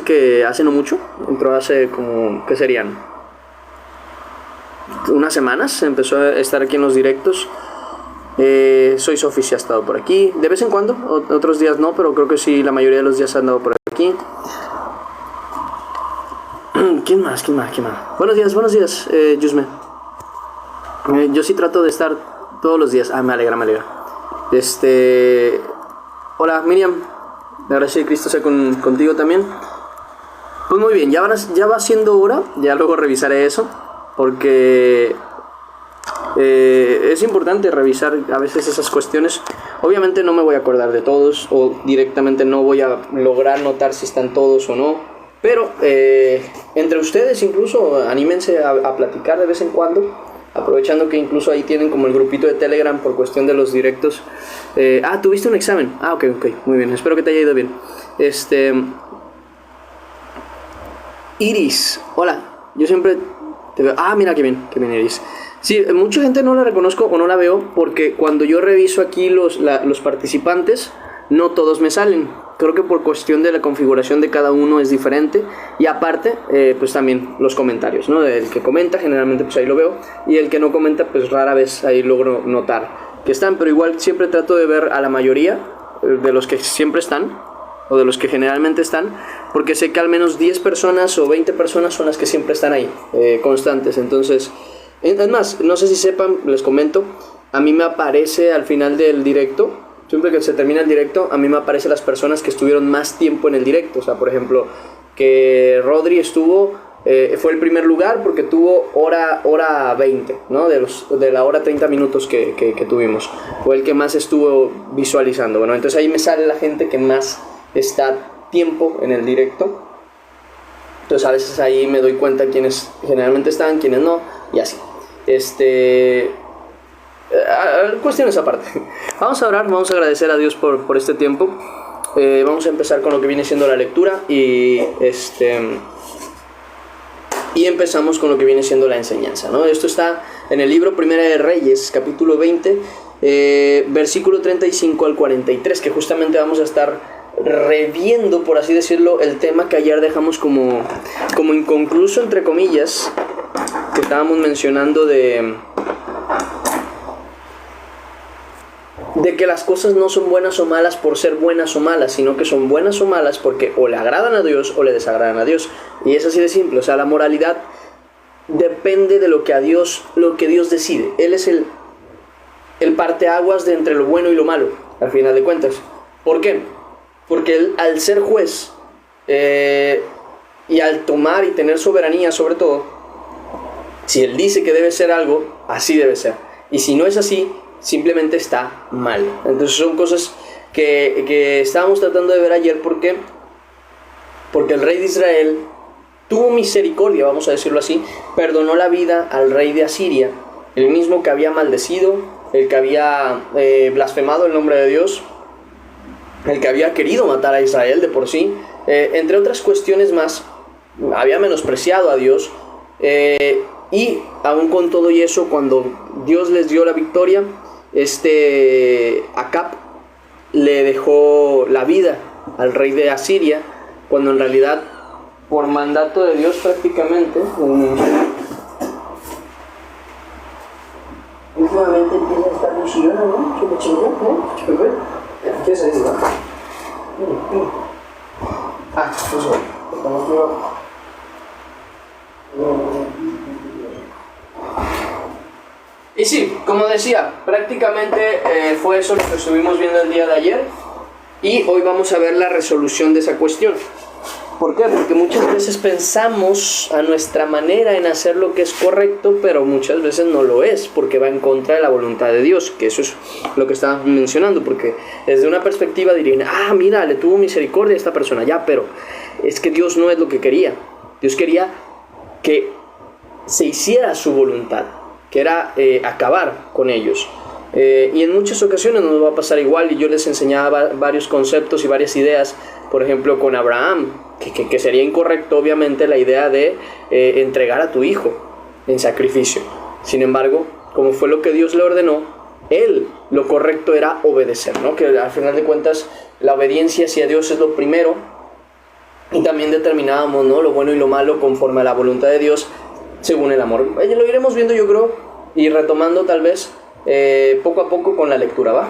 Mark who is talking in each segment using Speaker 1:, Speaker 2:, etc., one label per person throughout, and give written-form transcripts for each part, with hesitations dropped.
Speaker 1: que hace no mucho, entró hace como, ¿qué serían? Unas semanas, empezó a estar aquí en los directos. Soy Sofi, si ha estado por aquí, de vez en cuando, otros días no, pero creo que sí, la mayoría de los días ha andado por aquí. ¿Quién más? Buenos días, Yusme. Yo sí trato de estar todos los días. Me alegra. Hola, Miriam. La gracia de Cristo sea contigo también. Pues muy bien, ya va siendo hora. Ya luego revisaré eso, porque es importante revisar a veces esas cuestiones. Obviamente no me voy a acordar de todos, o directamente no voy a lograr notar si están todos o no. Pero entre ustedes incluso anímense a platicar de vez en cuando, aprovechando que incluso ahí tienen como el grupito de Telegram por cuestión de los directos. ¿Tuviste un examen? Ok, muy bien, espero que te haya ido bien. Iris, hola, yo siempre te veo. Mira, qué bien Iris. Sí, mucha gente no la reconozco o no la veo porque cuando yo reviso aquí los participantes, no todos me salen. Creo que por cuestión de la configuración de cada uno es diferente. Y aparte, pues también los comentarios, ¿no? El que comenta, generalmente pues ahí lo veo. Y el que no comenta, pues rara vez ahí logro notar que están. Pero igual siempre trato de ver a la mayoría de los que siempre están, o de los que generalmente están, porque sé que al menos 10 personas o 20 personas son las que siempre están ahí, constantes. Entonces, es más, no sé si sepan, les comento, a mí me aparece al final del directo, siempre que se termina el directo, a mí me aparecen las personas que estuvieron más tiempo en el directo. O sea, por ejemplo, que Rodri estuvo, fue el primer lugar porque tuvo hora 20, ¿no? De la hora 30 minutos que tuvimos. Fue el que más estuvo visualizando. Bueno, entonces ahí me sale la gente que más está tiempo en el directo. Entonces a veces ahí me doy cuenta quiénes generalmente están, quiénes no, y así. Cuestiones aparte. Vamos a orar, vamos a agradecer a Dios por este tiempo. Vamos a empezar con lo que viene siendo la lectura y empezamos con lo que viene siendo la enseñanza, ¿no? Esto está en el libro Primera de Reyes, capítulo 20, versículo 35 al 43, que justamente vamos a estar reviendo, por así decirlo, el tema que ayer dejamos como inconcluso, entre comillas, que estábamos mencionando de que las cosas no son buenas o malas por ser buenas o malas, sino que son buenas o malas porque o le agradan a Dios o le desagradan a Dios. Y es así de simple. O sea, la moralidad depende de lo que Dios decide. Él es el parteaguas de entre lo bueno y lo malo, al final de cuentas. ¿Por qué? Porque él, al ser juez y al tomar y tener soberanía sobre todo, si él dice que debe ser algo, así debe ser. Y si no es así, simplemente está mal. Entonces son cosas que estábamos tratando de ver ayer. ¿Por qué? Porque el rey de Israel tuvo misericordia, vamos a decirlo así, perdonó la vida al rey de Asiria, el mismo que había maldecido, el que había blasfemado el nombre de Dios, el que había querido matar a Israel de por sí, entre otras cuestiones más, había menospreciado a Dios, y aún con todo y eso, cuando Dios les dio la victoria, Acab le dejó la vida al rey de Asiria, cuando en realidad, por mandato de Dios prácticamente, últimamente empieza a estar muy chillona, ¿no? Súper chillona, ¿no? Súper. ¿Qué es eso? Eso. Estamos viendo. Y sí, como decía, prácticamente fue eso lo que estuvimos viendo el día de ayer. Y hoy vamos a ver la resolución de esa cuestión. ¿Por qué? Porque muchas veces pensamos a nuestra manera en hacer lo que es correcto, pero muchas veces no lo es, porque va en contra de la voluntad de Dios, que eso es lo que estábamos mencionando, porque desde una perspectiva dirían, mira, le tuvo misericordia a esta persona, ya, pero es que Dios no es lo que quería. Dios quería que se hiciera su voluntad, que era acabar con ellos. Y en muchas ocasiones nos va a pasar igual, y yo les enseñaba varios conceptos y varias ideas, por ejemplo con Abraham, que sería incorrecto obviamente la idea de entregar a tu hijo en sacrificio. Sin embargo, como fue lo que Dios le ordenó, él lo correcto era obedecer, ¿no? Que al final de cuentas la obediencia hacia Dios es lo primero, y también determinábamos, ¿no?, lo bueno y lo malo conforme a la voluntad de Dios, según el amor. Lo iremos viendo, yo creo, y retomando tal vez poco a poco con la lectura, ¿va?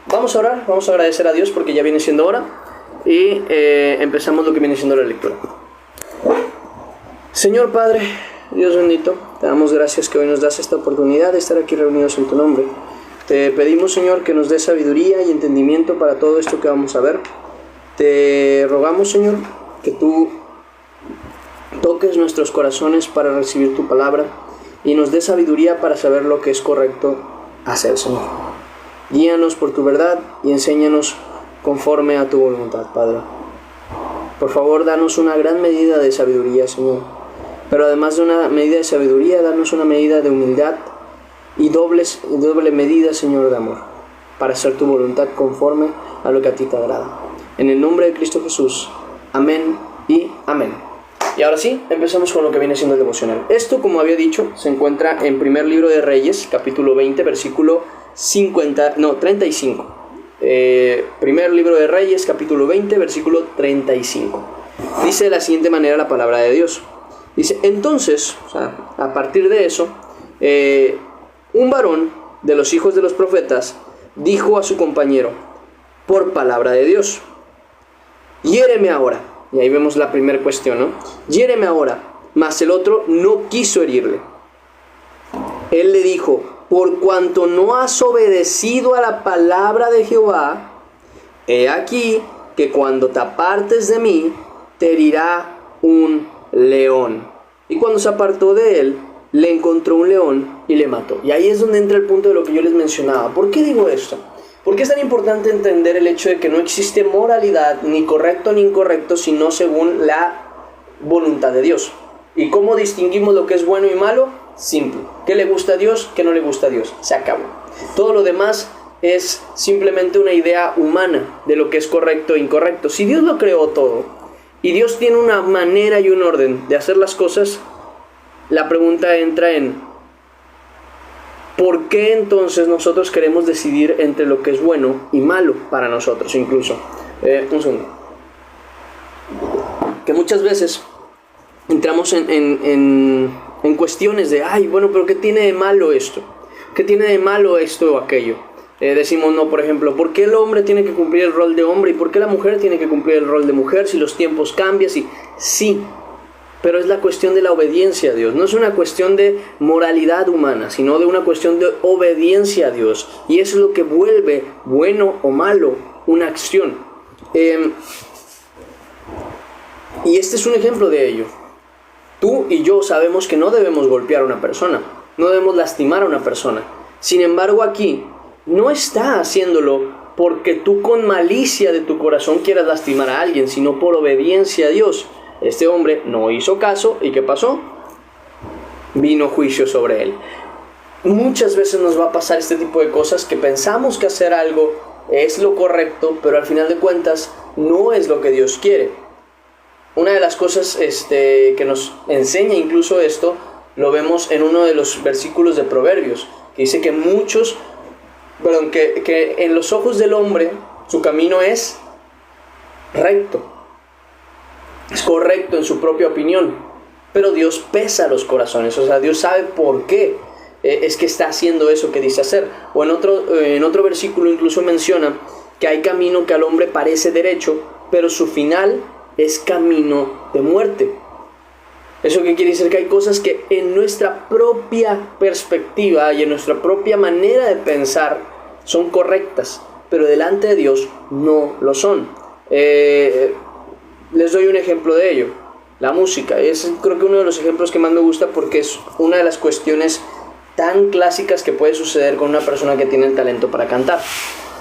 Speaker 1: Vamos a orar, vamos a agradecer a Dios porque ya viene siendo hora, y empezamos lo que viene siendo la lectura. Señor Padre, Dios bendito, te damos gracias que hoy nos das esta oportunidad de estar aquí reunidos en tu nombre. Te pedimos, Señor, que nos dé sabiduría y entendimiento para todo esto que vamos a ver. Te rogamos, Señor, que tú toques nuestros corazones para recibir tu palabra y nos dé sabiduría para saber lo que es correcto hacer, Señor. Guíanos por tu verdad y enséñanos conforme a tu voluntad, Padre. Por favor, danos una gran medida de sabiduría, Señor. Pero además de una medida de sabiduría, danos una medida de humildad y doble medida, Señor, de amor, para hacer tu voluntad conforme a lo que a ti te agrada. En el nombre de Cristo Jesús. Amén y amén. Y ahora sí, empezamos con lo que viene siendo el devocional. Esto, como había dicho, se encuentra en primer libro de Reyes, capítulo 20, versículo 35. Primer libro de Reyes, capítulo 20, versículo 35. Dice de la siguiente manera la palabra de Dios. Dice, entonces, o sea, a partir de eso, un varón de los hijos de los profetas dijo a su compañero, por palabra de Dios, hiéreme ahora. Y ahí vemos la primera cuestión, ¿no? Hiéreme ahora. Mas el otro no quiso herirle. Él le dijo, por cuanto no has obedecido a la palabra de Jehová, he aquí que cuando te apartes de mí, te herirá un león. Y cuando se apartó de él, le encontró un león y le mató. Y ahí es donde entra el punto de lo que yo les mencionaba. ¿Por qué digo esto? ¿Por qué es tan importante entender el hecho de que no existe moralidad, ni correcto ni incorrecto, sino según la voluntad de Dios? ¿Y cómo distinguimos lo que es bueno y malo? Simple. ¿Qué le gusta a Dios? ¿Qué no le gusta a Dios? Se acabó. Todo lo demás es simplemente una idea humana de lo que es correcto e incorrecto. Si Dios lo creó todo, y Dios tiene una manera y un orden de hacer las cosas, la pregunta entra en ¿por qué entonces nosotros queremos decidir entre lo que es bueno y malo para nosotros incluso? Un segundo. Que muchas veces entramos en cuestiones de, ay, bueno, pero ¿qué tiene de malo esto? ¿Qué tiene de malo esto o aquello? Decimos, no, por ejemplo, ¿por qué el hombre tiene que cumplir el rol de hombre y por qué la mujer tiene que cumplir el rol de mujer si los tiempos cambian? Sí, pero es la cuestión de la obediencia a Dios. No es una cuestión de moralidad humana, sino de una cuestión de obediencia a Dios. Y eso es lo que vuelve bueno o malo una acción. Y este es un ejemplo de ello. Tú y yo sabemos que no debemos golpear a una persona, no debemos lastimar a una persona. Sin embargo, aquí no está haciéndolo porque tú con malicia de tu corazón quieras lastimar a alguien, sino por obediencia a Dios. Este hombre no hizo caso, ¿y qué pasó? Vino juicio sobre él. Muchas veces nos va a pasar este tipo de cosas, que pensamos que hacer algo es lo correcto, pero al final de cuentas no es lo que Dios quiere. Una de las cosas que nos enseña incluso esto, lo vemos en uno de los versículos de Proverbios, que dice que que en los ojos del hombre su camino es recto. Es correcto en su propia opinión, pero Dios pesa los corazones, o sea, Dios sabe por qué es que está haciendo eso que dice hacer. O en otro versículo incluso menciona que hay camino que al hombre parece derecho, pero su final es camino de muerte. ¿Eso qué quiere decir? Que hay cosas que en nuestra propia perspectiva y en nuestra propia manera de pensar son correctas, pero delante de Dios no lo son. Les doy un ejemplo de ello. La música es, creo que uno de los ejemplos que más me gusta, porque es una de las cuestiones tan clásicas que puede suceder con una persona que tiene el talento para cantar.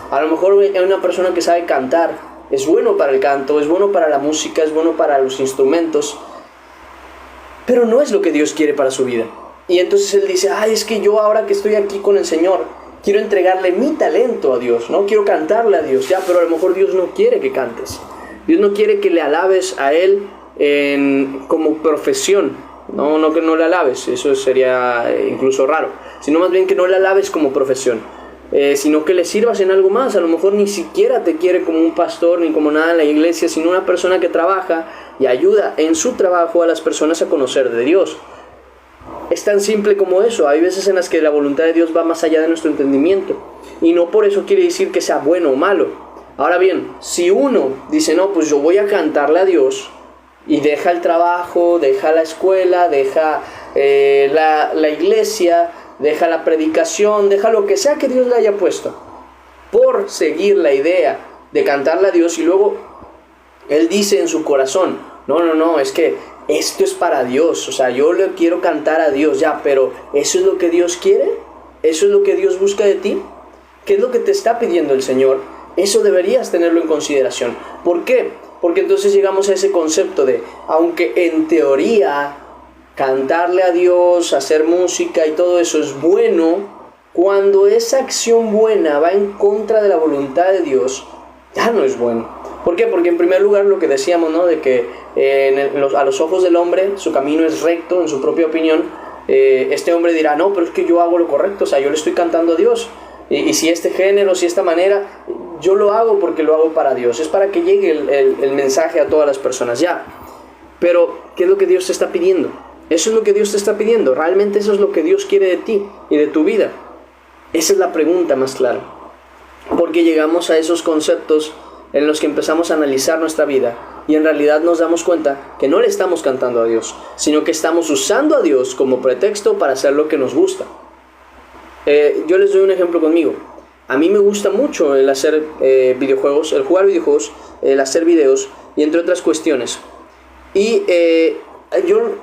Speaker 1: A lo mejor una persona que sabe cantar es bueno para el canto, es bueno para la música, es bueno para los instrumentos, pero no es lo que Dios quiere para su vida. Y entonces él dice, ay, es que yo ahora que estoy aquí con el Señor, quiero entregarle mi talento a Dios, ¿no? Quiero cantarle a Dios, ya, pero a lo mejor Dios no quiere que cantes. Dios no quiere que le alabes a Él como profesión. No que no le alabes, eso sería incluso raro, sino más bien que no le alabes como profesión. sino que le sirvas en algo más. A lo mejor ni siquiera te quiere como un pastor ni como nada en la iglesia, sino una persona que trabaja y ayuda en su trabajo a las personas a conocer de Dios. Es tan simple como eso. Hay veces en las que la voluntad de Dios va más allá de nuestro entendimiento, y no por eso quiere decir que sea bueno o malo. Ahora bien, si uno dice, no, pues yo voy a cantarle a Dios, y deja el trabajo, deja la escuela, deja la iglesia, deja la predicación, deja lo que sea que Dios le haya puesto, por seguir la idea de cantarle a Dios, y luego él dice en su corazón, no, es que esto es para Dios, o sea, yo le quiero cantar a Dios, ya, pero ¿eso es lo que Dios quiere? ¿Eso es lo que Dios busca de ti? ¿Qué es lo que te está pidiendo el Señor? Eso deberías tenerlo en consideración. ¿Por qué? Porque entonces llegamos a ese concepto de, aunque en teoría cantarle a Dios, hacer música y todo eso es bueno, cuando esa acción buena va en contra de la voluntad de Dios, ya no es bueno. ¿Por qué? Porque en primer lugar lo que decíamos, ¿no? De que a los ojos del hombre su camino es recto, en su propia opinión. Este hombre dirá, no, pero es que yo hago lo correcto, o sea, yo le estoy cantando a Dios. Y si este género, si esta manera, yo lo hago porque lo hago para Dios. Es para que llegue el mensaje a todas las personas, ya. Pero, ¿qué es lo que Dios te está pidiendo? Eso es lo que Dios te está pidiendo. ¿Realmente eso es lo que Dios quiere de ti y de tu vida? Esa es la pregunta más clara. Porque llegamos a esos conceptos en los que empezamos a analizar nuestra vida y en realidad nos damos cuenta que no le estamos cantando a Dios, sino que estamos usando a Dios como pretexto para hacer lo que nos gusta. Yo les doy un ejemplo conmigo. A mí me gusta mucho el hacer videojuegos, el jugar videojuegos, el hacer videos y entre otras cuestiones. Y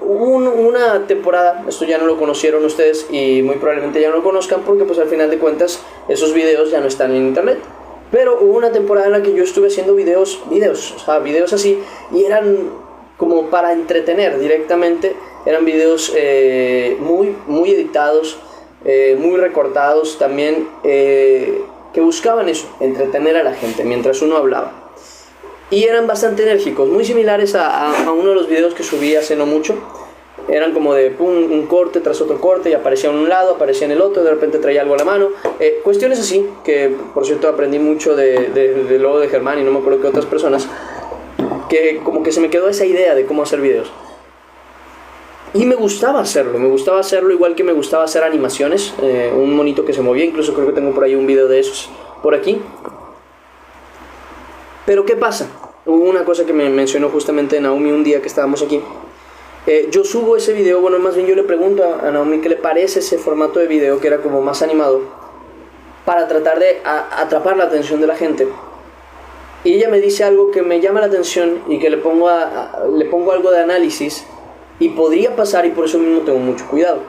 Speaker 1: hubo una temporada, esto ya no lo conocieron ustedes y muy probablemente ya no lo conozcan porque pues al final de cuentas esos videos ya no están en internet. Pero hubo una temporada en la que yo estuve haciendo videos así, y eran como para entretener directamente. Eran videos muy editados, muy recortados también, que buscaban eso, entretener a la gente mientras uno hablaba. Y eran bastante enérgicos, muy similares a uno de los videos que subí hace no mucho. Eran como de un corte tras otro corte, y aparecía en un lado, aparecía en el otro, de repente traía algo a la mano. Cuestiones así, que por cierto aprendí mucho de luego de Germán y no me acuerdo que otras personas, que como que se me quedó esa idea de cómo hacer videos. Y me gustaba hacerlo igual que me gustaba hacer animaciones, un monito que se movía, incluso creo que tengo por ahí un video de esos por aquí. Pero ¿qué pasa? Hubo una cosa que me mencionó justamente Naomi un día que estábamos aquí. Yo subo ese video, bueno, más bien yo le pregunto a Naomi qué le parece ese formato de video que era como más animado, para tratar de atrapar la atención de la gente. Y ella me dice algo que me llama la atención y que le pongo algo de análisis, y podría pasar, y por eso mismo tengo mucho cuidado.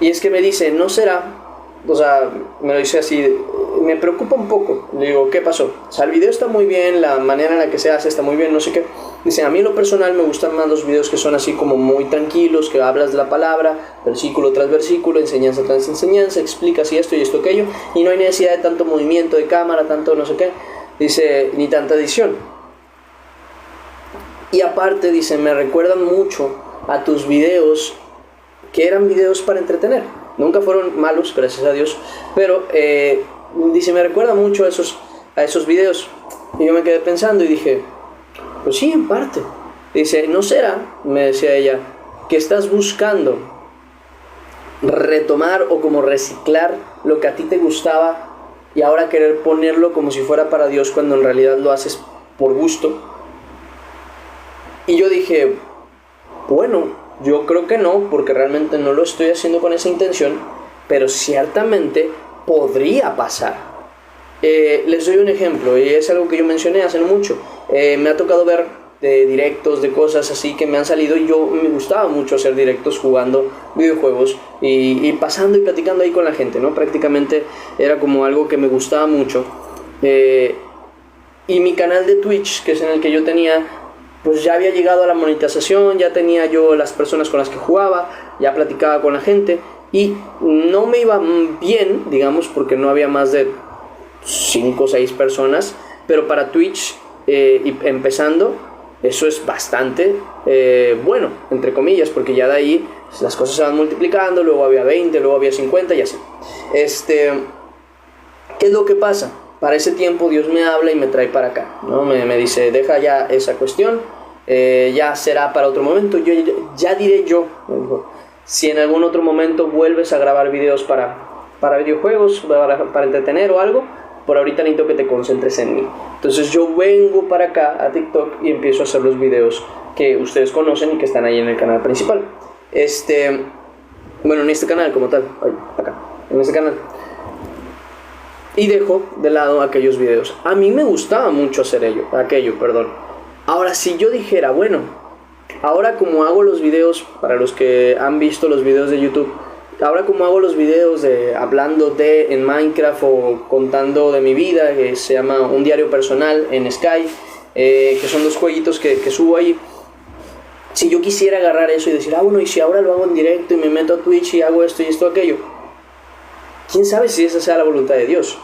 Speaker 1: Y es que me dice, ¿no será? O sea, me lo dice así, me preocupa un poco. Le digo, ¿qué pasó? O sea, el video está muy bien, la manera en la que se hace está muy bien, no sé qué. Dice, a mí en lo personal me gustan más los videos que son así como muy tranquilos, que hablas de la palabra, versículo tras versículo, enseñanza tras enseñanza, explicas esto y esto aquello, y no hay necesidad de tanto movimiento de cámara, tanto no sé qué. Dice, ni tanta edición. Y aparte, dice, me recuerdan mucho a tus videos, que eran videos para entretener. Nunca fueron malos, gracias a Dios, pero dice, me recuerda mucho a esos videos. Y yo me quedé pensando y dije, pues sí, en parte. Dice, ¿no será, me decía ella, que estás buscando retomar o como reciclar lo que a ti te gustaba y ahora querer ponerlo como si fuera para Dios cuando en realidad lo haces por gusto? Y yo dije, bueno, yo creo que no, porque realmente no lo estoy haciendo con esa intención, pero ciertamente podría pasar. Les doy un ejemplo, y es algo que yo mencioné hace no mucho. Me ha tocado ver directos de cosas así que me han salido, y yo me gustaba mucho hacer directos jugando videojuegos y pasando y platicando ahí con la gente, ¿no? Prácticamente era como algo que me gustaba mucho. Y mi canal de Twitch, que es en el que yo tenía, pues ya había llegado a la monetización, ya tenía yo las personas con las que jugaba, ya platicaba con la gente, y no me iba bien, digamos, porque no había más de 5 o 6 personas, pero para Twitch, y empezando, eso es bastante bueno, entre comillas, porque ya de ahí las cosas se van multiplicando, luego había 20, luego había 50 y así. ¿Qué es lo que pasa? Para ese tiempo Dios me habla y me trae para acá, ¿no? Me dice, deja ya esa cuestión, ya será para otro momento. Yo ya diré yo, me dijo, si en algún otro momento vuelves a grabar videos para videojuegos, para entretener o algo, por ahorita necesito que te concentres en mí. Entonces yo vengo para acá a TikTok y empiezo a hacer los videos que ustedes conocen y que están ahí en el canal principal. Bueno, en este canal como tal, acá, en este canal. Y dejo de lado aquellos videos. A mí me gustaba mucho hacer aquello. Ahora, si yo dijera, bueno, ahora como hago los videos, para los que han visto los videos de YouTube, ahora como hago los videos de hablando en Minecraft o contando de mi vida, que se llama Un Diario Personal en Sky, que son 2 jueguitos que subo ahí. Si yo quisiera agarrar eso y decir, bueno, y si ahora lo hago en directo y me meto a Twitch y hago esto y esto, aquello, ¿quién sabe si esa sea la voluntad de Dios?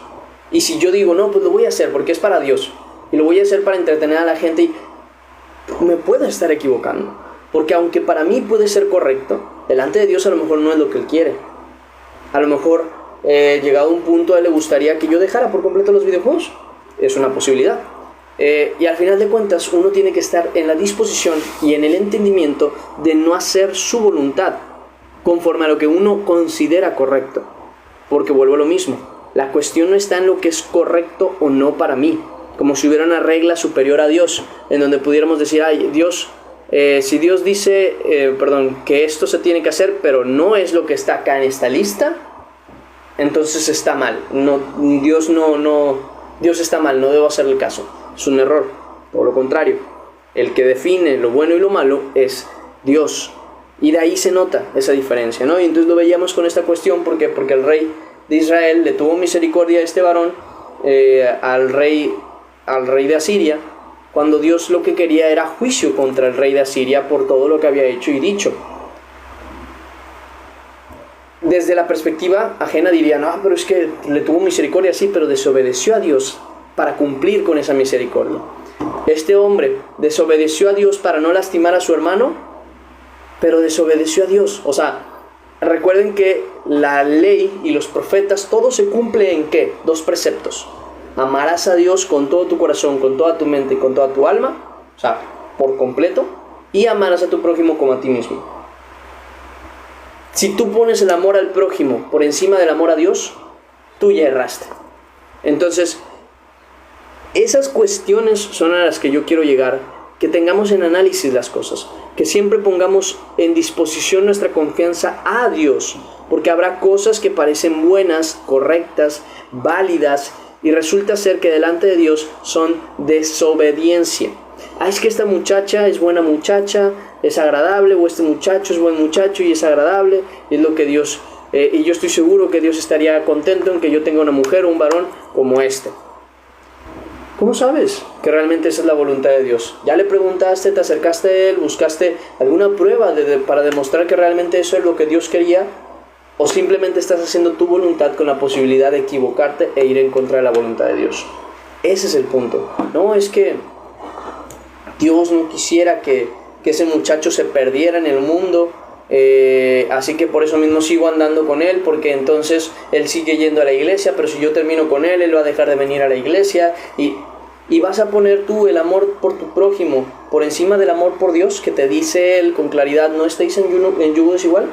Speaker 1: Y si yo digo, no, pues lo voy a hacer porque es para Dios, y lo voy a hacer para entretener a la gente, y me puedo estar equivocando. Porque aunque para mí puede ser correcto, delante de Dios a lo mejor no es lo que Él quiere. A lo mejor, llegado a un punto, a Él le gustaría que yo dejara por completo los videojuegos. Es una posibilidad. Y al final de cuentas, uno tiene que estar en la disposición y en el entendimiento de no hacer su voluntad conforme a lo que uno considera correcto. Porque vuelvo a lo mismo, la cuestión no está en lo que es correcto o no para mí, como si hubiera una regla superior a Dios, en donde pudiéramos decir, Dios, si Dios dice, que esto se tiene que hacer, pero no es lo que está acá en esta lista, entonces está mal. Dios está mal, no debo hacerle caso. Es un error. Por lo contrario, el que define lo bueno y lo malo es Dios. Y de ahí se nota esa diferencia, ¿no? Y entonces lo veíamos con esta cuestión, porque el rey de Israel le tuvo misericordia a este varón, al rey de Asiria, cuando Dios lo que quería era juicio contra el rey de Asiria por todo lo que había hecho y dicho. Desde la perspectiva ajena dirían, pero es que le tuvo misericordia, sí, pero desobedeció a Dios para cumplir con esa misericordia. Este hombre desobedeció a Dios para no lastimar a su hermano, pero desobedeció a Dios. O sea, recuerden que la ley y los profetas, todo se cumple en ¿qué? 2 preceptos. Amarás a Dios con todo tu corazón, con toda tu mente y con toda tu alma, o sea, por completo, y amarás a tu prójimo como a ti mismo. Si tú pones el amor al prójimo por encima del amor a Dios, tú ya erraste. Entonces, esas cuestiones son a las que yo quiero llegar, que tengamos en análisis las cosas, que siempre pongamos en disposición nuestra confianza a Dios, porque habrá cosas que parecen buenas, correctas, válidas, y resulta ser que delante de Dios son desobediencia. Es que esta muchacha es buena muchacha, es agradable, o este muchacho es buen muchacho y es agradable, y es lo que Dios, y yo estoy seguro que Dios estaría contento en que yo tenga una mujer o un varón como este. ¿Cómo sabes que realmente esa es la voluntad de Dios? ¿Ya le preguntaste, te acercaste a Él, buscaste alguna prueba para demostrar que realmente eso es lo que Dios quería? ¿O simplemente estás haciendo tu voluntad con la posibilidad de equivocarte e ir en contra de la voluntad de Dios? Ese es el punto. No es que Dios no quisiera que ese muchacho se perdiera en el mundo, así que por eso mismo sigo andando con él, porque entonces él sigue yendo a la iglesia, pero si yo termino con él va a dejar de venir a la iglesia, y vas a poner tú el amor por tu prójimo por encima del amor por Dios, que te dice él con claridad, no estéis en yugo desigual.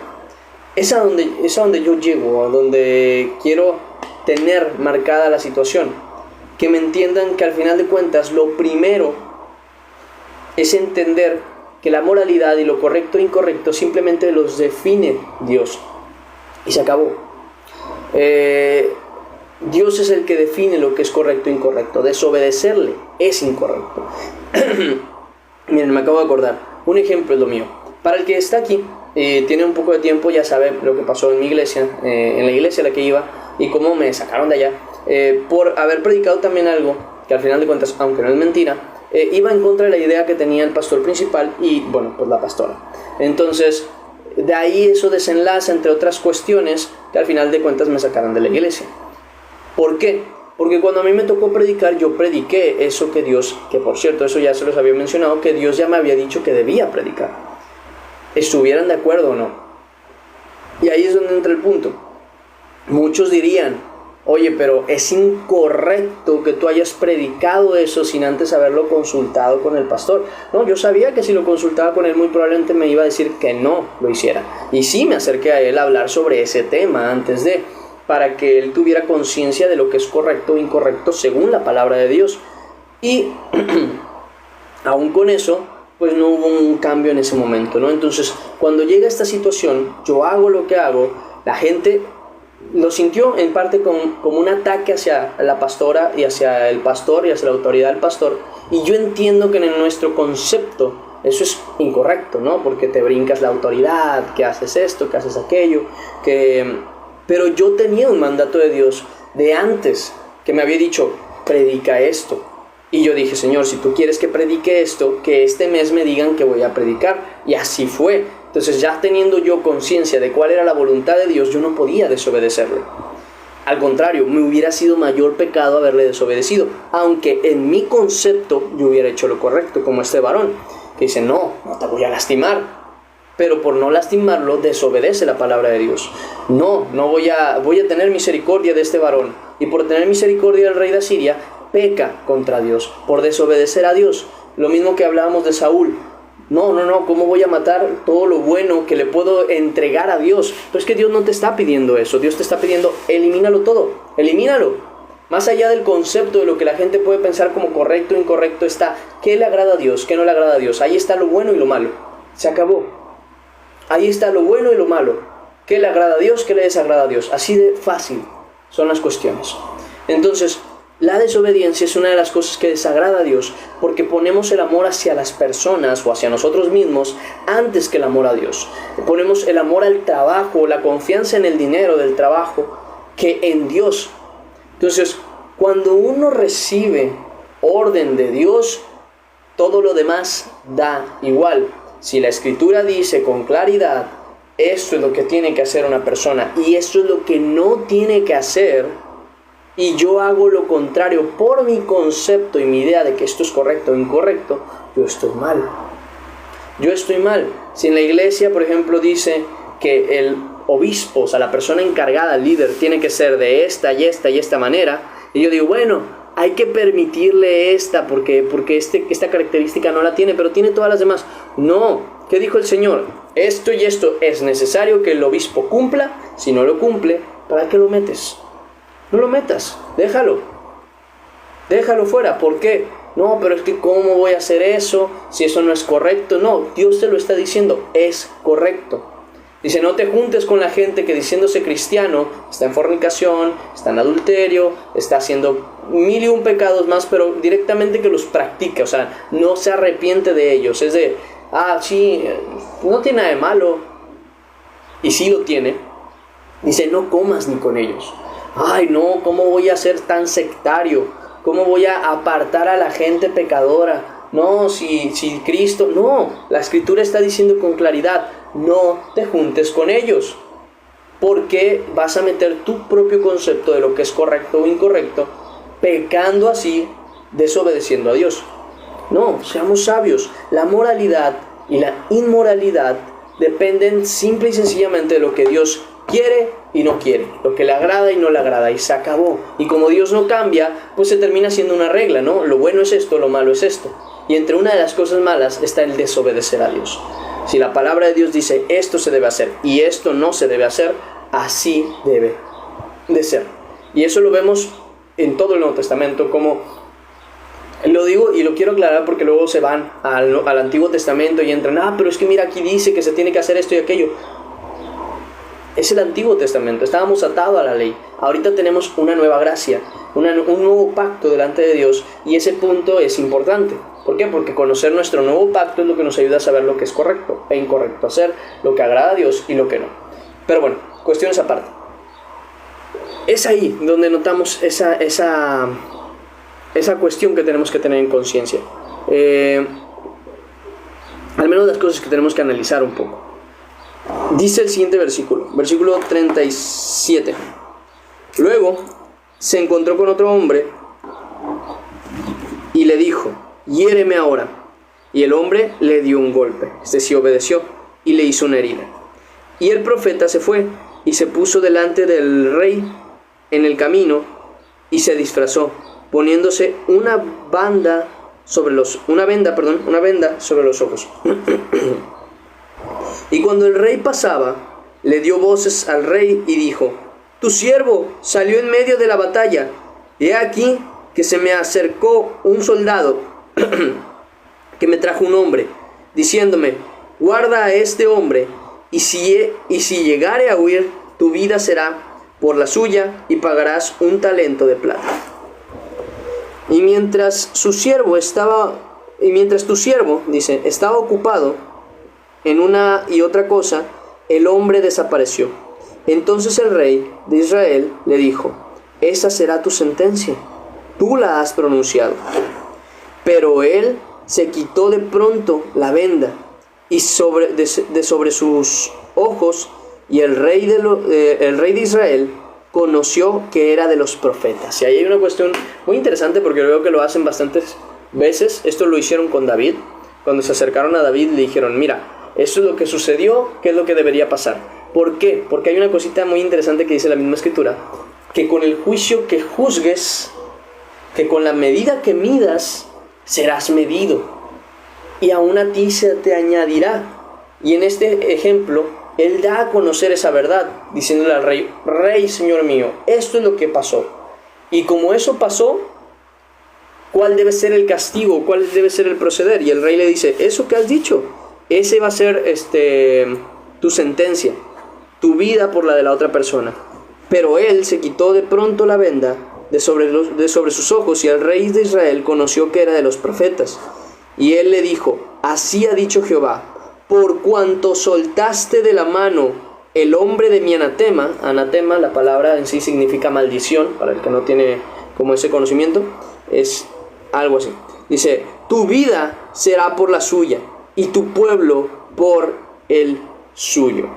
Speaker 1: Es a donde yo llego, a donde quiero tener marcada la situación, que me entiendan que al final de cuentas lo primero es entender que la moralidad y lo correcto e incorrecto simplemente los define Dios. Y se acabó. Dios es el que define lo que es correcto e incorrecto. Desobedecerle es incorrecto. Miren, me acabo de acordar. Un ejemplo es lo mío. Para el que está aquí, tiene un poco de tiempo, ya sabe lo que pasó en mi iglesia, en la iglesia a la que iba, y cómo me sacaron de allá, por haber predicado también algo que al final de cuentas, aunque no es mentira, iba en contra de la idea que tenía el pastor principal y, bueno, pues la pastora. Entonces, de ahí eso desenlaza, entre otras cuestiones, que al final de cuentas me sacaron de la iglesia. ¿Por qué? Porque cuando a mí me tocó predicar, yo prediqué eso que Dios, que por cierto, eso ya se los había mencionado, que Dios ya me había dicho que debía predicar, estuvieran de acuerdo o no. Y ahí es donde entra el punto. Muchos dirían, Oye, pero es incorrecto que tú hayas predicado eso sin antes haberlo consultado con el pastor. No, yo sabía que si lo consultaba con él muy probablemente me iba a decir que no lo hiciera. Y sí me acerqué a él a hablar sobre ese tema antes de, para que él tuviera conciencia de lo que es correcto o incorrecto según la palabra de Dios. Y aún con eso, pues no hubo un cambio en ese momento, ¿no? Entonces, cuando llega esta situación, yo hago lo que hago, la gente lo sintió en parte como un ataque hacia la pastora y hacia el pastor y hacia la autoridad del pastor. Y yo entiendo que en nuestro concepto eso es incorrecto, ¿no? Porque te brincas la autoridad, que haces esto, que haces aquello, pero yo tenía un mandato de Dios de antes que me había dicho, predica esto. Y yo dije, Señor, si tú quieres que predique esto, que este mes me digan que voy a predicar. Y así fue. Entonces, ya teniendo yo conciencia de cuál era la voluntad de Dios, yo no podía desobedecerle. Al contrario, me hubiera sido mayor pecado haberle desobedecido, aunque en mi concepto yo hubiera hecho lo correcto, como este varón, que dice, no te voy a lastimar, pero por no lastimarlo, desobedece la palabra de Dios. No voy a tener misericordia de este varón, y por tener misericordia del rey de Asiria, peca contra Dios, por desobedecer a Dios. Lo mismo que hablábamos de Saúl. No, ¿cómo voy a matar todo lo bueno que le puedo entregar a Dios? Pero es que Dios no te está pidiendo eso. Dios te está pidiendo, elimínalo todo, elimínalo. Más allá del concepto de lo que la gente puede pensar como correcto o incorrecto está, ¿qué le agrada a Dios? ¿Qué no le agrada a Dios? Ahí está lo bueno y lo malo. Se acabó. Ahí está lo bueno y lo malo. ¿Qué le agrada a Dios? ¿Qué le desagrada a Dios? Así de fácil son las cuestiones. Entonces, la desobediencia es una de las cosas que desagrada a Dios porque ponemos el amor hacia las personas o hacia nosotros mismos antes que el amor a Dios. Ponemos el amor al trabajo, la confianza en el dinero del trabajo que en Dios. Entonces, cuando uno recibe orden de Dios, todo lo demás da igual. Si la Escritura dice con claridad, esto es lo que tiene que hacer una persona y esto es lo que no tiene que hacer, y yo hago lo contrario por mi concepto y mi idea de que esto es correcto o incorrecto, yo estoy mal. Yo estoy mal. Si en la iglesia, por ejemplo, dice que el obispo, o sea, la persona encargada, el líder, tiene que ser de esta y esta y esta manera, y yo digo, bueno, hay que permitirle esta porque esta característica no la tiene, pero tiene todas las demás. No, ¿qué dijo el Señor? Esto y esto es necesario que el obispo cumpla. Si no lo cumple, ¿para qué lo metes? No lo metas, déjalo fuera. ¿Por qué? No, pero es que ¿cómo voy a hacer eso si eso no es correcto? No, Dios te lo está diciendo, es correcto. Dice, no te juntes con la gente que diciéndose cristiano está en fornicación, está en adulterio, está haciendo 1001 pecados más, pero directamente que los practica, o sea, no se arrepiente de ellos. Es de, sí, no tiene nada de malo, y sí lo tiene. Dice, no comas ni con ellos. Ay, no, ¿cómo voy a ser tan sectario? ¿Cómo voy a apartar a la gente pecadora? No, si Cristo... No, la Escritura está diciendo con claridad, no te juntes con ellos. Porque vas a meter tu propio concepto de lo que es correcto o incorrecto, pecando así, desobedeciendo a Dios. No, seamos sabios. La moralidad y la inmoralidad dependen simple y sencillamente de lo que Dios quiere y no quiere, lo que le agrada y no le agrada, y se acabó. Y como Dios no cambia, pues se termina siendo una regla, ¿no? Lo bueno es esto, lo malo es esto. Y entre una de las cosas malas está el desobedecer a Dios. Si la palabra de Dios dice esto se debe hacer y esto no se debe hacer, así debe de ser. Y eso lo vemos en todo el Nuevo Testamento, como lo digo y lo quiero aclarar porque luego se van al Antiguo Testamento y entran, pero es que mira, aquí dice que se tiene que hacer esto y aquello. Es el Antiguo Testamento, estábamos atados a la ley. Ahorita tenemos una nueva gracia, un nuevo pacto delante de Dios, y ese punto es importante. ¿Por qué? Porque conocer nuestro nuevo pacto es lo que nos ayuda a saber lo que es correcto e incorrecto hacer, lo que agrada a Dios y lo que no. Pero bueno, cuestiones aparte. Es ahí donde notamos esa cuestión que tenemos que tener en conciencia. Al menos las cosas que tenemos que analizar un poco. Dice el siguiente versículo 37. Luego se encontró con otro hombre y le dijo, hiéreme ahora. Y el hombre le dio un golpe. Este sí obedeció y le hizo una herida. Y el profeta se fue y se puso delante del rey en el camino y se disfrazó, poniéndose una venda sobre los ojos. Y cuando el rey pasaba, le dio voces al rey y dijo: tu siervo salió en medio de la batalla. He aquí que se me acercó un soldado que me trajo un hombre, diciéndome: guarda a este hombre, y si llegare a huir, tu vida será por la suya, y pagarás un talento de plata. Y mientras tu siervo, dice, estaba ocupado en una y otra cosa, el hombre desapareció. Entonces el rey de Israel le dijo: esa será tu sentencia, tú la has pronunciado. Pero él se quitó de pronto la venda y de sobre sus ojos, y el rey de Israel conoció que era de los profetas. Y ahí hay una cuestión muy interesante, porque veo que lo hacen bastantes veces. Esto lo hicieron con David. Cuando se acercaron a David, le dijeron: mira, esto es lo que sucedió, ¿qué es lo que debería pasar? ¿Por qué? Porque hay una cosita muy interesante que dice la misma escritura: que con el juicio que juzgues, que con la medida que midas, serás medido, y aún a ti se te añadirá. Y en este ejemplo, él da a conocer esa verdad, diciéndole al rey: rey, señor mío, esto es lo que pasó. Y como eso pasó, ¿cuál debe ser el castigo? ¿Cuál debe ser el proceder? Y el rey le dice: eso que has dicho, ese va a ser tu sentencia, tu vida por la de la otra persona. Pero él se quitó de pronto la venda de sobre sus ojos, y el rey de Israel conoció que era de los profetas. Y él le dijo: así ha dicho Jehová, por cuanto soltaste de la mano el hombre de mi anatema. Anatema, la palabra en sí significa maldición, para el que no tiene como ese conocimiento, es algo así. Dice: tu vida será por la suya, y tu pueblo por el suyo.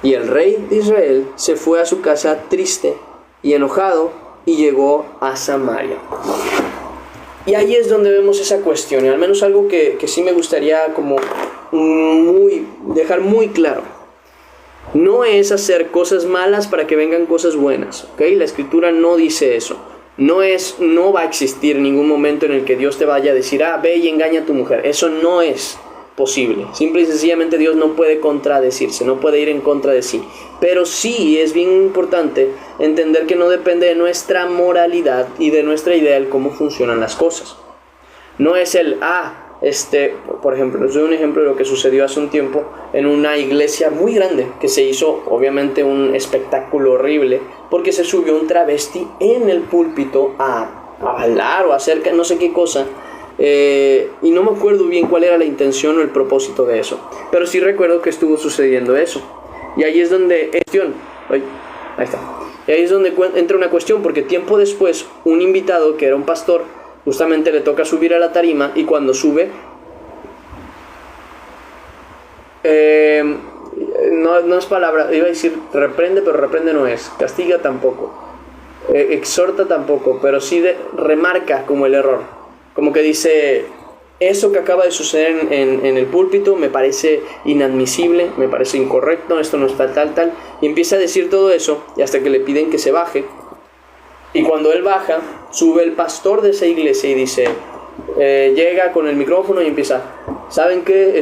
Speaker 1: Y el rey de Israel se fue a su casa triste y enojado, y llegó a Samaria. Y ahí es donde vemos esa cuestión, y al menos algo que sí me gustaría como dejar muy claro. No es hacer cosas malas para que vengan cosas buenas, ¿ok? La escritura no dice eso. No va a existir ningún momento en el que Dios te vaya a decir: ve y engaña a tu mujer. Eso no es posible. Simple y sencillamente Dios no puede contradecirse, no puede ir en contra de sí. Pero sí es bien importante entender que no depende de nuestra moralidad y de nuestra idea de cómo funcionan las cosas. No es por ejemplo, les doy un ejemplo de lo que sucedió hace un tiempo en una iglesia muy grande, que se hizo obviamente un espectáculo horrible, porque se subió un travesti en el púlpito a bailar o a hacer no sé qué cosa. Y no me acuerdo bien cuál era la intención o el propósito de eso, pero sí recuerdo que estuvo sucediendo eso. Y ahí es donde entra una cuestión, porque tiempo después un invitado que era un pastor justamente le toca subir a la tarima, y cuando sube no es palabra, iba a decir reprende, pero reprende no es, castiga tampoco, exhorta tampoco, pero sí remarca como el error, como que dice: eso que acaba de suceder en el púlpito me parece inadmisible, me parece incorrecto, esto no está tal, y empieza a decir todo eso, y hasta que le piden que se baje. Y cuando él baja, sube el pastor de esa iglesia y dice, llega con el micrófono y empieza: ¿saben qué?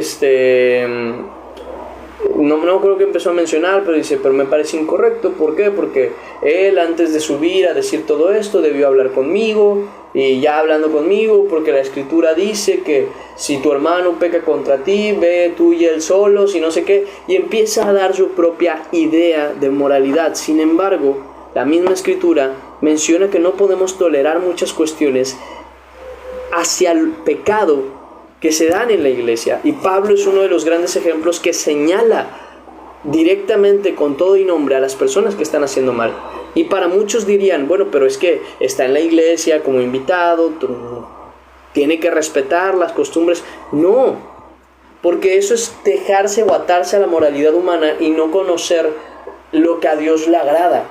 Speaker 1: No creo que empezó a mencionar, pero dice: pero me parece incorrecto. ¿Por qué? Porque él, antes de subir a decir todo esto, debió hablar conmigo, y ya hablando conmigo, porque la escritura dice que si tu hermano peca contra ti, ve tú y él solos, y no sé qué, y empieza a dar su propia idea de moralidad. Sin embargo, la misma escritura menciona que no podemos tolerar muchas cuestiones hacia el pecado que se dan en la iglesia, y Pablo es uno de los grandes ejemplos que señala directamente con todo y nombre a las personas que están haciendo mal. Y para muchos dirían: bueno, pero es que está en la iglesia como invitado, tiene que respetar las costumbres. No, porque eso es dejarse o atarse a la moralidad humana y no conocer lo que a Dios le agrada.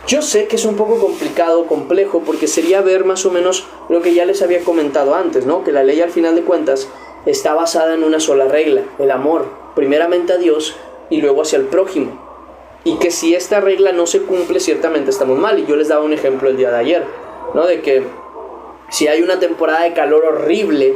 Speaker 1: Yo sé que es un poco complicado, complejo, porque sería ver más o menos lo que ya les había comentado antes, ¿no? Que la ley, al final de cuentas, está basada en una sola regla: el amor, primeramente a Dios y luego hacia el prójimo. y que si esta regla no se cumple, ciertamente estamos mal. Y yo les daba un ejemplo el día de ayer, ¿no? De que si hay una temporada de calor horrible,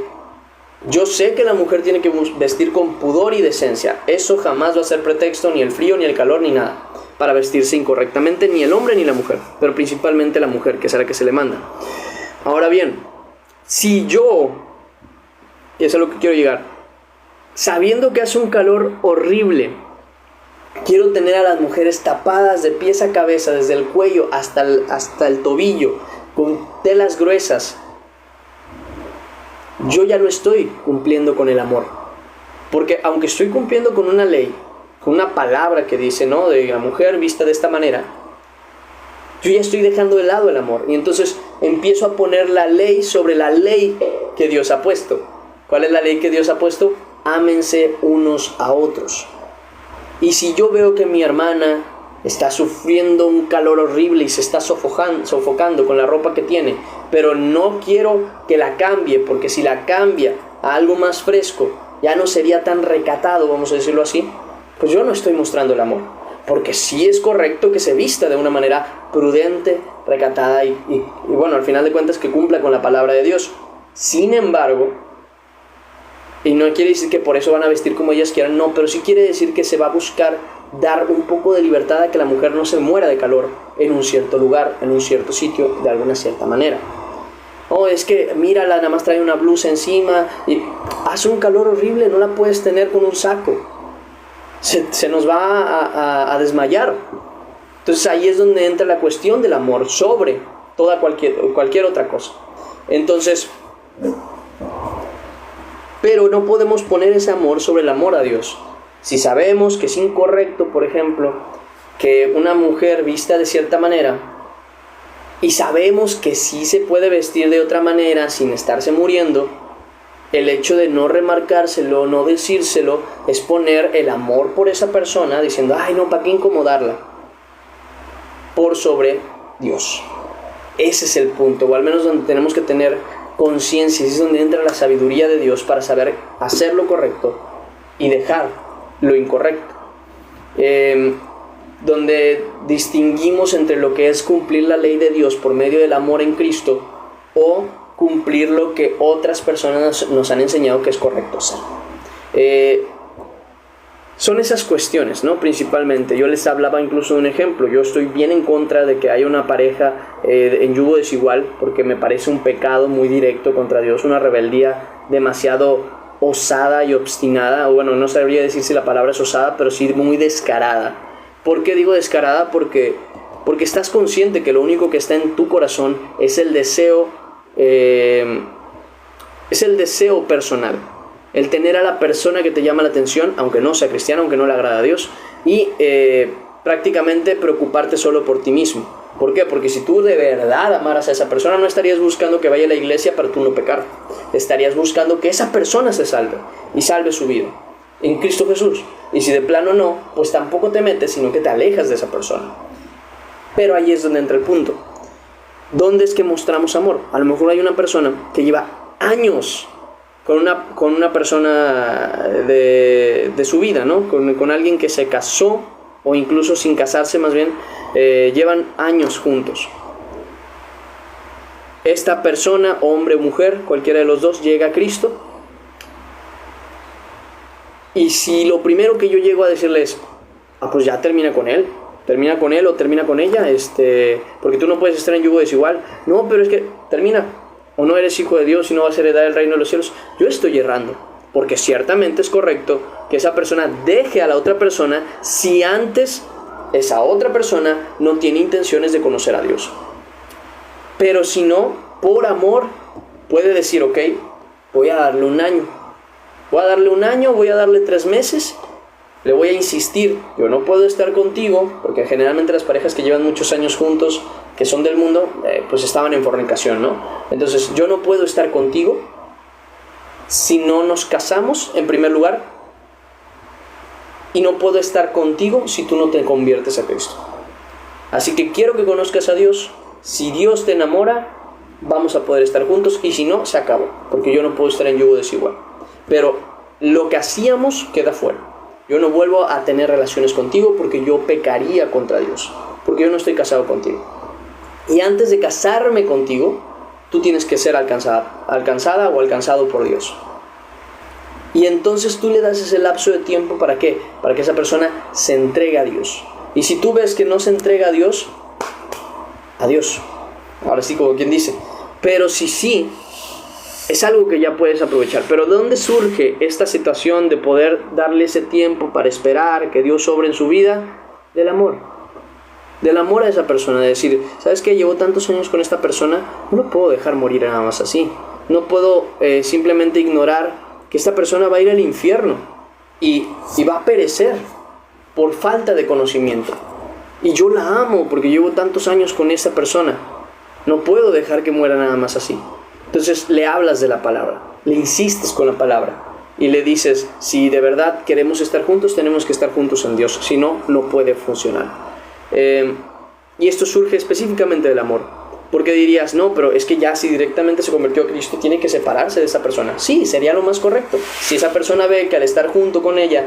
Speaker 1: yo sé que la mujer tiene que vestir con pudor y decencia. Eso jamás va a ser pretexto, ni el frío, ni el calor, ni nada, para vestirse incorrectamente, ni el hombre ni la mujer, pero principalmente la mujer, que es a la que se le manda. Ahora bien, si yo, y eso es a lo que quiero llegar, sabiendo que hace un calor horrible, quiero tener a las mujeres tapadas de pies a cabeza, desde el cuello hasta el tobillo, con telas gruesas, yo ya no estoy cumpliendo con el amor. Porque aunque estoy cumpliendo con una ley, con una palabra que dice, ¿no?, de la mujer vista de esta manera, yo ya estoy dejando de lado el amor. Y entonces empiezo a poner la ley sobre la ley que Dios ha puesto. ¿Cuál es la ley que Dios ha puesto? Ámense unos a otros. Y si yo veo que mi hermana está sufriendo un calor horrible y se está sofocando con la ropa que tiene, pero no quiero que la cambie, porque si la cambia a algo más fresco, ya no sería tan recatado, vamos a decirlo así, pues yo no estoy mostrando el amor. Porque sí es correcto que se vista de una manera prudente, recatada y bueno, al final de cuentas que cumpla con la palabra de Dios. Sin embargo, y no quiere decir que por eso van a vestir como ellas quieran, no, pero sí quiere decir que se va a buscar dar un poco de libertad a que la mujer no se muera de calor en un cierto lugar, en un cierto sitio, de alguna cierta manera. Oh, es que mírala, nada más trae una blusa encima y hace un calor horrible, no la puedes tener con un saco. Se nos va a desmayar. Entonces ahí es donde entra la cuestión del amor sobre toda cualquier otra cosa. Entonces, pero no podemos poner ese amor sobre el amor a Dios. Si sabemos que es incorrecto, por ejemplo, que una mujer vista de cierta manera, y sabemos que sí se puede vestir de otra manera sin estarse muriendo, el hecho de no remarcárselo, no decírselo, es poner el amor por esa persona diciendo, ay no, ¿para qué incomodarla?, por sobre Dios. Ese es el punto, o al menos donde tenemos que tener conciencia, es donde entra la sabiduría de Dios para saber hacer lo correcto y dejar lo incorrecto. Donde distinguimos entre lo que es cumplir la ley de Dios por medio del amor en Cristo o cumplir lo que otras personas nos han enseñado que es correcto hacer. Son esas cuestiones, ¿no? Principalmente, yo les hablaba incluso de un ejemplo. Yo estoy bien en contra de que haya una pareja en yugo desigual, porque me parece un pecado muy directo contra Dios, una rebeldía demasiado osada y obstinada. Bueno, no sabría decir si la palabra es osada, pero sí muy descarada. ¿Por qué digo descarada? Porque estás consciente que lo único que está en tu corazón es el deseo personal, el tener a la persona que te llama la atención, aunque no sea cristiano, aunque no le agrada a Dios, y prácticamente preocuparte solo por ti mismo. ¿Por qué? Porque si tú de verdad amaras a esa persona, no estarías buscando que vaya a la iglesia para tú no pecar. Estarías buscando que esa persona se salve y salve su vida en Cristo Jesús. Y si de plano no, pues tampoco te metes, sino que te alejas de esa persona. Pero ahí es donde entra el punto. ¿Dónde es que mostramos amor? A lo mejor hay una persona que lleva años con una persona de su vida, ¿no? Con alguien que se casó, o incluso sin casarse, más bien, llevan años juntos. Esta persona, hombre o mujer, cualquiera de los dos, llega a Cristo. Y si lo primero que yo llego a decirle es, pues ya termina con él o termina con ella, porque tú no puedes estar en yugo desigual. No, pero es que termina, o no eres hijo de Dios y no vas a heredar el reino de los cielos. Yo estoy errando, porque ciertamente es correcto que esa persona deje a la otra persona si antes esa otra persona no tiene intenciones de conocer a Dios. Pero si no, por amor, puede decir, ok, voy a darle un año, voy a darle 3 meses, le voy a insistir, yo no puedo estar contigo, porque generalmente las parejas que llevan muchos años juntos, que son del mundo, pues estaban en fornicación, ¿no? Entonces yo no puedo estar contigo si no nos casamos, en primer lugar, y no puedo estar contigo si tú no te conviertes a Cristo. Así que quiero que conozcas a Dios. Si Dios te enamora, vamos a poder estar juntos, y si no, se acabó, porque yo no puedo estar en yugo desigual. Pero lo que hacíamos queda fuera. yo no vuelvo a tener relaciones contigo porque yo pecaría contra Dios, porque yo no estoy casado contigo. Y antes de casarme contigo, tú tienes que ser alcanzada o alcanzado por Dios. Y entonces tú le das ese lapso de tiempo, ¿para qué? Para que esa persona se entregue a Dios. Y si tú ves que no se entrega a Dios, adiós. Ahora sí, como quien dice. Pero si sí, es algo que ya puedes aprovechar. Pero ¿de dónde surge esta situación de poder darle ese tiempo para esperar que Dios obre en su vida? Del amor. Del amor a esa persona. De decir, ¿sabes qué? Llevo tantos años con esta persona, no lo puedo dejar morir nada más así. No puedo simplemente ignorar que esta persona va a ir al infierno y va a perecer por falta de conocimiento. Y yo la amo porque llevo tantos años con esta persona. No puedo dejar que muera nada más así. Entonces le hablas de la palabra, le insistes con la palabra y le dices, si de verdad queremos estar juntos, tenemos que estar juntos en Dios, si no, no puede funcionar. Y esto surge específicamente del amor, porque dirías, no, pero es que ya si directamente se convirtió a Cristo, tiene que separarse de esa persona. Sí, sería lo más correcto. Si esa persona ve que al estar junto con ella,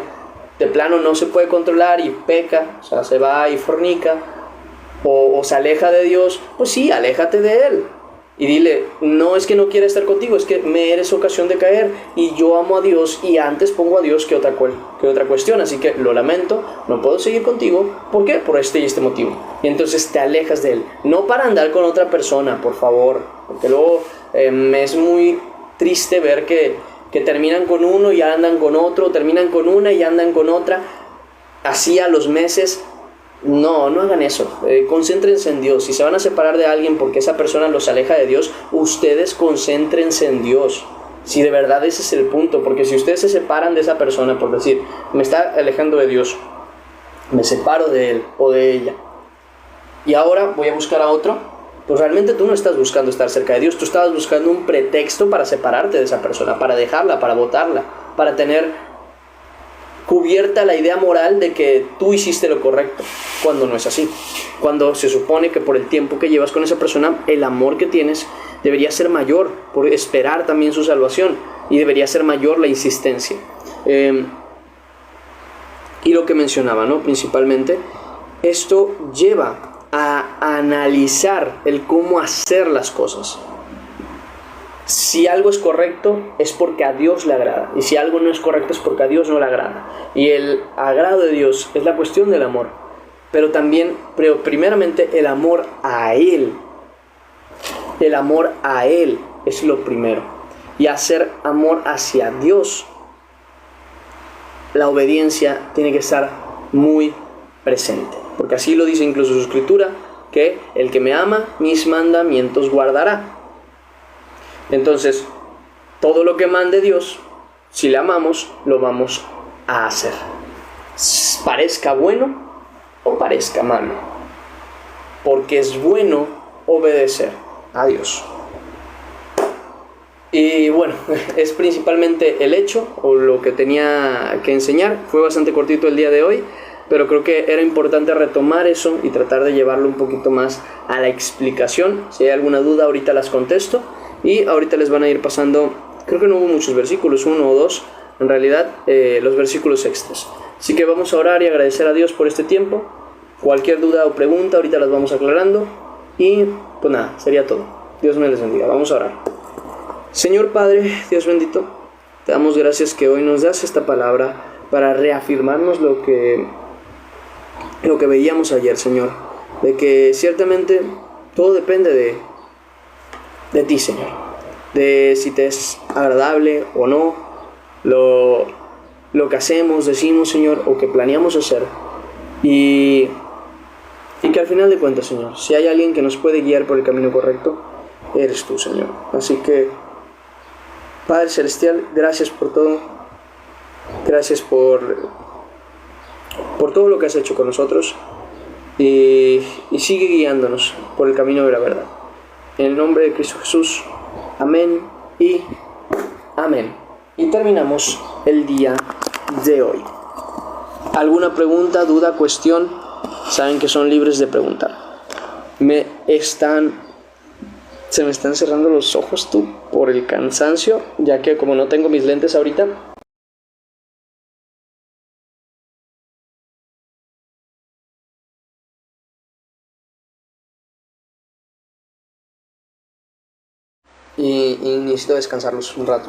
Speaker 1: de plano no se puede controlar y peca, o sea, se va y fornica, o se aleja de Dios, pues sí, aléjate de él. Y dile, no es que no quiera estar contigo, es que me eres ocasión de caer y yo amo a Dios y antes pongo a Dios que otra cuestión, así que lo lamento, no puedo seguir contigo. ¿Por qué? Por este y este motivo. Y entonces te alejas de él, no para andar con otra persona, por favor, porque luego me es muy triste ver que terminan con uno y andan con otro, terminan con una y andan con otra, así a los meses. No hagan eso. Concéntrense en Dios. Si se van a separar de alguien porque esa persona los aleja de Dios, ustedes concéntrense en Dios. Si de verdad ese es el punto, porque si ustedes se separan de esa persona por decir, me está alejando de Dios, me separo de él o de ella, y ahora voy a buscar a otro, pues realmente tú no estás buscando estar cerca de Dios, tú estabas buscando un pretexto para separarte de esa persona, para dejarla, para botarla, para tener cubierta la idea moral de que tú hiciste lo correcto, cuando no es así. Cuando se supone que por el tiempo que llevas con esa persona, el amor que tienes debería ser mayor, por esperar también su salvación, y debería ser mayor la insistencia. Y lo que mencionaba, ¿no? Principalmente, esto lleva a analizar el cómo hacer las cosas. Si algo es correcto es porque a Dios le agrada, y si algo no es correcto es porque a Dios no le agrada. Y el agrado de Dios es la cuestión del amor, pero también, primeramente, el amor a Él. El amor a Él es lo primero. Y hacer amor hacia Dios, la obediencia tiene que estar muy presente, porque así lo dice incluso su escritura, que el que me ama, mis mandamientos guardará. Entonces, todo lo que mande Dios, si le amamos, lo vamos a hacer. Parezca bueno o parezca malo. Porque es bueno obedecer a Dios. Y bueno, es principalmente el hecho, o lo que tenía que enseñar. Fue bastante cortito el día de hoy, pero creo que era importante retomar eso y tratar de llevarlo un poquito más a la explicación. Si hay alguna duda, ahorita las contesto. Y ahorita les van a ir pasando, creo que no hubo muchos versículos, 1 o 2, en realidad, los versículos extras. Así que vamos a orar y agradecer a Dios por este tiempo. Cualquier duda o pregunta, ahorita las vamos aclarando. Y pues nada, sería todo. Dios me les bendiga. Vamos a orar. Señor Padre, Dios bendito, te damos gracias que hoy nos das esta palabra para reafirmarnos lo que veíamos ayer, Señor. De que ciertamente todo depende de ti, Señor, de si te es agradable o no lo que hacemos, decimos, Señor, o que planeamos hacer, y que al final de cuentas, Señor, si hay alguien que nos puede guiar por el camino correcto, eres tú, Señor. Así que, Padre Celestial, gracias por todo, gracias por todo lo que has hecho con nosotros, y sigue guiándonos por el camino de la verdad. En el nombre de Cristo Jesús, amén y amén. Y terminamos el día de hoy. ¿Alguna pregunta, duda, cuestión? Saben que son libres de preguntar. Se me están cerrando los ojos por el cansancio, ya que como no tengo mis lentes ahorita, y necesito descansarlos un rato.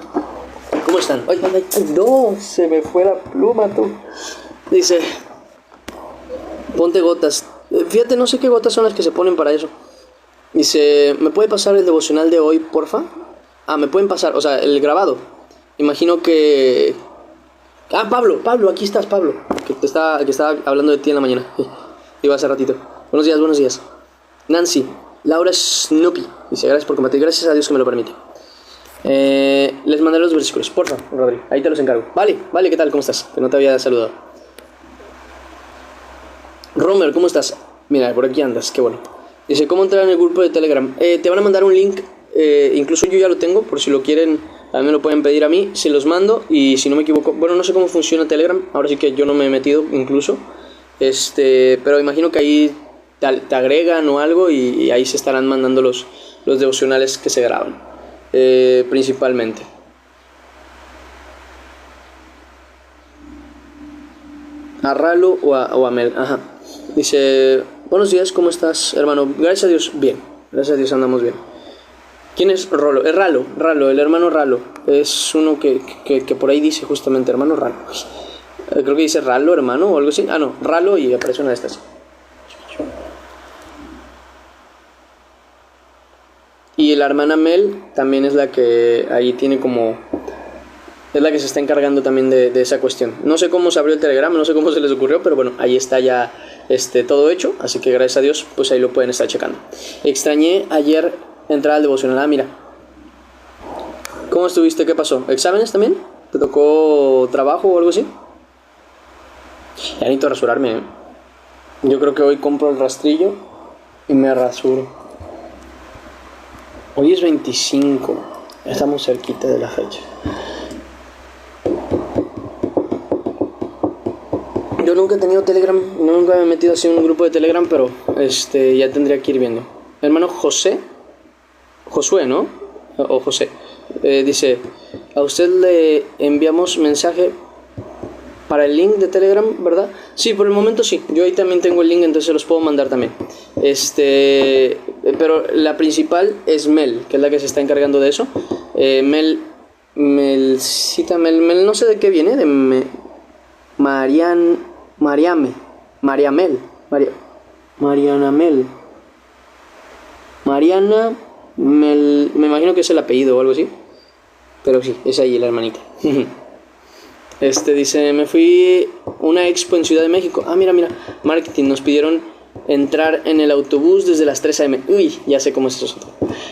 Speaker 1: ¿Cómo están? Ay, ay, ay, no, se me fue la pluma, tú. Dice, ponte gotas. Fíjate, no sé qué gotas son las que se ponen para eso. Dice, ¿me puede pasar el devocional de hoy, porfa? Ah, me pueden pasar, o sea, el grabado. Imagino que... Ah, Pablo, aquí estás, Pablo. Que estaba hablando de ti en la mañana. Iba hace ratito. Buenos días. Nancy, Laura Snoopy. Dice, gracias por compartir. Gracias a Dios que me lo permite. Les mandaré los versículos, porfa, Rodri. Ahí te los encargo. Vale, ¿qué tal? ¿Cómo estás? Que no te había saludado. Romer, ¿cómo estás? Mira, por aquí andas, qué bueno. Dice, ¿cómo entrar en el grupo de Telegram? Te van a mandar un link, incluso yo ya lo tengo, por si lo quieren, también me lo pueden pedir a mí, se los mando, y si no me equivoco, bueno, no sé cómo funciona Telegram, ahora sí que yo no me he metido incluso, pero imagino que ahí te agregan o algo, y ahí se estarán mandando los devocionales que se graban, principalmente. A Ralo o a Mel, ajá. Dice, buenos días, ¿cómo estás, hermano? Gracias a Dios, bien. Gracias a Dios andamos bien. ¿Quién es Rolo? Es Ralo, el hermano Ralo. Es uno que por ahí dice justamente, hermano Ralo. Creo que dice Ralo, hermano, o algo así. Ah, no, Ralo y aparece una de estas. Y la hermana Mel también es la que ahí tiene como... Es la que se está encargando también de esa cuestión. No sé cómo se abrió el Telegram, no sé cómo se les ocurrió, pero bueno, ahí está ya todo hecho. Así que gracias a Dios, pues ahí lo pueden estar checando. Extrañé ayer entrar al devocional. Ah, mira. ¿Cómo estuviste? ¿Qué pasó? ¿Exámenes también? ¿Te tocó trabajo o algo así? Ya necesito rasurarme, ¿eh? Yo creo que hoy compro el rastrillo y me rasuro. Hoy es 25. Ya estamos cerquita de la fecha. Yo nunca he tenido Telegram, nunca me he metido así en un grupo de Telegram, pero ya tendría que ir viendo. Hermano Josué, ¿no? O José. Dice, a usted le enviamos mensaje para el link de Telegram, ¿verdad? Sí, por el momento sí. Yo ahí también tengo el link, entonces se los puedo mandar también. Pero la principal es Mel, que es la que se está encargando de eso. Mel, no sé de qué viene, de Mariana Mel, me imagino que es el apellido o algo así, pero sí, es ahí la hermanita. Dice, me fui una expo en Ciudad de México. Ah, mira, marketing, nos pidieron entrar en el autobús desde las 3 a.m. Uy, ya sé cómo es eso.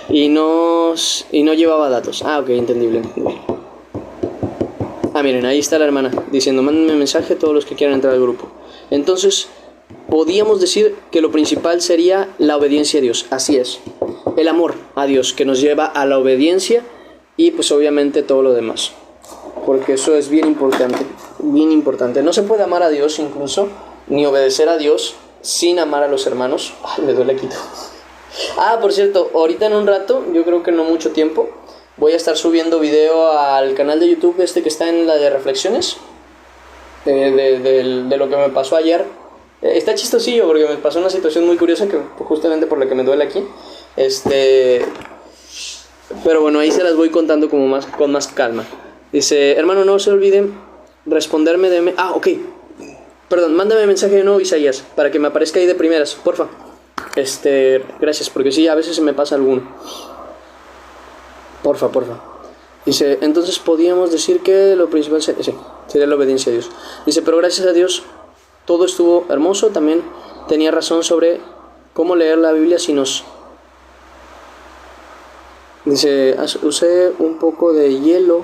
Speaker 1: Y no llevaba datos. Ah, ok, entendible. Ah, miren, ahí está la hermana diciendo, mándenme mensaje a todos los que quieran entrar al grupo. Entonces, podíamos decir que lo principal sería la obediencia a Dios. Así es. El amor a Dios que nos lleva a la obediencia y pues obviamente todo lo demás. Porque eso es bien importante. Bien importante. No se puede amar a Dios incluso, ni obedecer a Dios sin amar a los hermanos. Ay, me duele aquí. Ah, por cierto, ahorita en un rato, yo creo que no mucho tiempo, voy a estar subiendo video al canal de YouTube que está en la de reflexiones de lo que me pasó ayer. Está chistosillo porque me pasó una situación muy curiosa que justamente por la que me duele aquí. Pero bueno, ahí se las voy contando con más calma. Dice, hermano, no se olviden responderme de... Ah, ok. Perdón, mándame mensaje de nuevo, Isaías, para que me aparezca ahí de primeras, porfa. Gracias, porque sí, a veces se me pasa alguno. Porfa. Dice, entonces podíamos decir que lo principal sería la obediencia a Dios. Dice, pero gracias a Dios todo estuvo hermoso. También tenía razón sobre cómo leer la Biblia si nos... Dice, usé un poco de hielo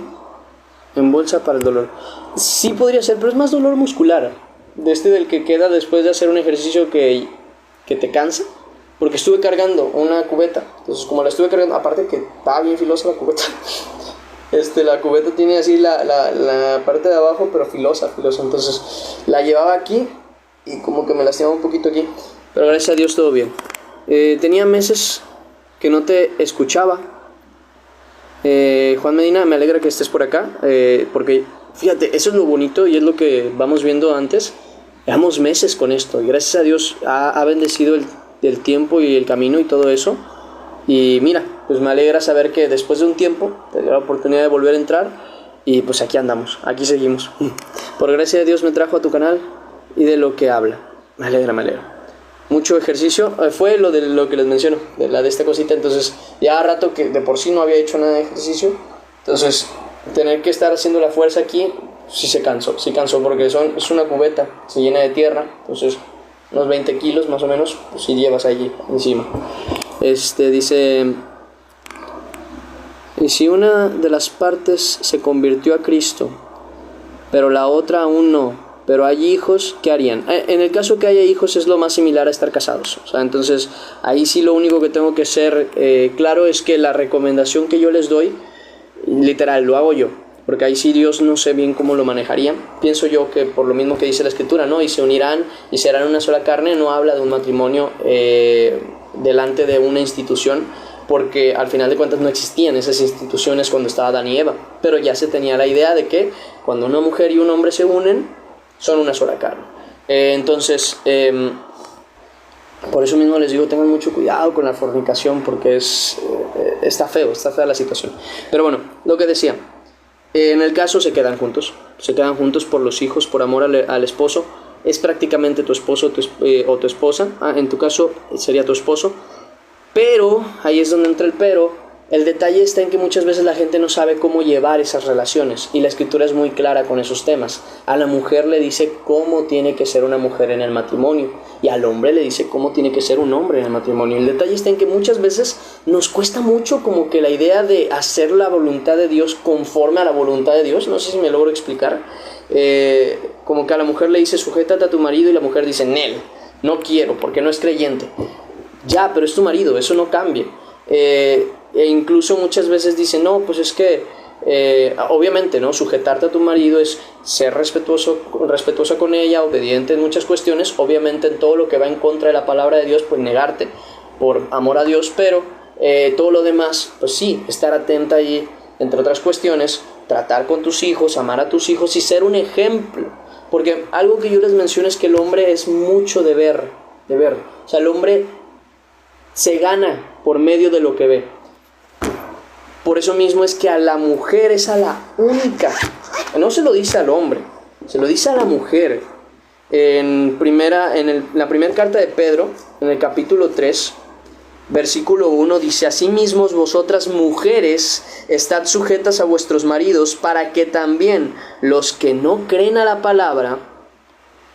Speaker 1: en bolsa para el dolor. Sí podría ser, pero es más dolor muscular. Del que queda después de hacer un ejercicio que te cansa. Porque estuve cargando una cubeta. Entonces como la estuve cargando, aparte que estaba bien filosa la cubeta. La cubeta tiene así la parte de abajo, pero filosa. Entonces la llevaba aquí y como que me lastimaba un poquito aquí. Pero gracias a Dios todo bien. Tenía meses que no te escuchaba. Juan Medina, me alegra que estés por acá. Porque fíjate, eso es lo bonito y es lo que vamos viendo antes. Llevamos meses con esto y gracias a Dios ha bendecido el tiempo y el camino y todo eso. Y mira, pues me alegra saber que después de un tiempo te dio la oportunidad de volver a entrar y pues aquí andamos, aquí seguimos. Por gracia de Dios me trajo a tu canal y de lo que habla. Me alegra, me alegra. Mucho ejercicio, fue lo de lo que les menciono, de esta cosita. Entonces ya rato que de por sí no había hecho nada de ejercicio, entonces tener que estar haciendo la fuerza aquí, sí cansó porque es una cubeta, se llena de tierra, entonces unos 20 kilos más o menos, pues si llevas allí encima. Dice, y si una de las partes se convirtió a Cristo, pero la otra aún no, pero hay hijos, ¿qué harían? En el caso que haya hijos es lo más similar a estar casados. O sea, entonces ahí sí lo único que tengo que ser claro es que la recomendación que yo les doy, literal, lo hago yo. Porque ahí sí Dios no sé bien cómo lo manejaría. Pienso yo que por lo mismo que dice la Escritura, ¿no? Y se unirán y serán una sola carne, no habla de un matrimonio delante de una institución, porque al final de cuentas no existían esas instituciones cuando estaba Adán y Eva. Pero ya se tenía la idea de que cuando una mujer y un hombre se unen, son una sola carne. Entonces, por eso mismo les digo, tengan mucho cuidado con la fornicación, porque está fea la situación. Pero bueno, lo que decía, en el caso se quedan juntos por los hijos, por amor al esposo. Es prácticamente tu esposo o tu esposa. En tu caso sería tu esposo. Pero, ahí es donde entra el pero. El detalle está en que muchas veces la gente no sabe cómo llevar esas relaciones, y la Escritura es muy clara con esos temas. A la mujer le dice cómo tiene que ser una mujer en el matrimonio, y al hombre le dice cómo tiene que ser un hombre en el matrimonio. El detalle está en que muchas veces nos cuesta mucho como que la idea de hacer la voluntad de Dios conforme a la voluntad de Dios. No sé si me logro explicar. Como que a la mujer le dice sujétate a tu marido, y la mujer dice Nel, no quiero porque no es creyente. Ya, pero es tu marido, eso no cambia. E incluso muchas veces dicen, no, pues es que obviamente, ¿no? Sujetarte a tu marido es ser respetuosa con ella, obediente en muchas cuestiones. Obviamente en todo lo que va en contra de la palabra de Dios, pues negarte por amor a Dios. Pero todo lo demás, pues sí, estar atenta allí, entre otras cuestiones, tratar con tus hijos, amar a tus hijos y ser un ejemplo. Porque algo que yo les menciono es que el hombre es mucho de ver. O sea, el hombre se gana por medio de lo que ve. Por eso mismo es que a la mujer es a la única. No se lo dice al hombre, se lo dice a la mujer. La primera carta de Pedro, en el capítulo 3, versículo 1, dice: asimismo vosotras mujeres, estad sujetas a vuestros maridos, para que también los que no creen a la palabra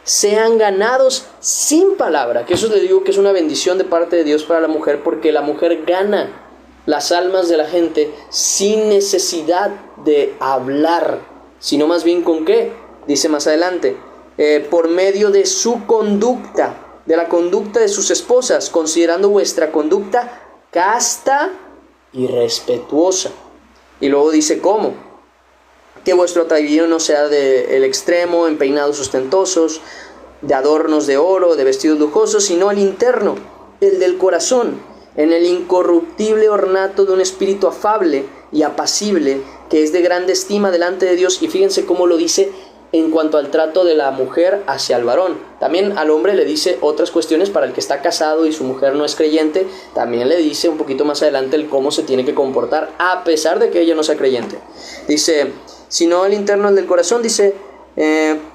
Speaker 1: sean ganados sin palabra. Que eso les digo que es una bendición de parte de Dios para la mujer, porque la mujer gana las almas de la gente sin necesidad de hablar, sino más bien ¿con qué? Dice más adelante, por medio de su conducta, de la conducta de sus esposas, considerando vuestra conducta casta y respetuosa. Y luego dice ¿cómo? Que vuestro atavío no sea del extremo, en peinados ostentosos, de adornos de oro, de vestidos lujosos, sino el interno, el del corazón, en el incorruptible ornato de un espíritu afable y apacible, que es de grande estima delante de Dios. Y fíjense cómo lo dice en cuanto al trato de la mujer hacia el varón. También al hombre le dice otras cuestiones para el que está casado y su mujer no es creyente. También le dice un poquito más adelante el cómo se tiene que comportar a pesar de que ella no sea creyente. Dice, sino el interno, el del corazón, dice,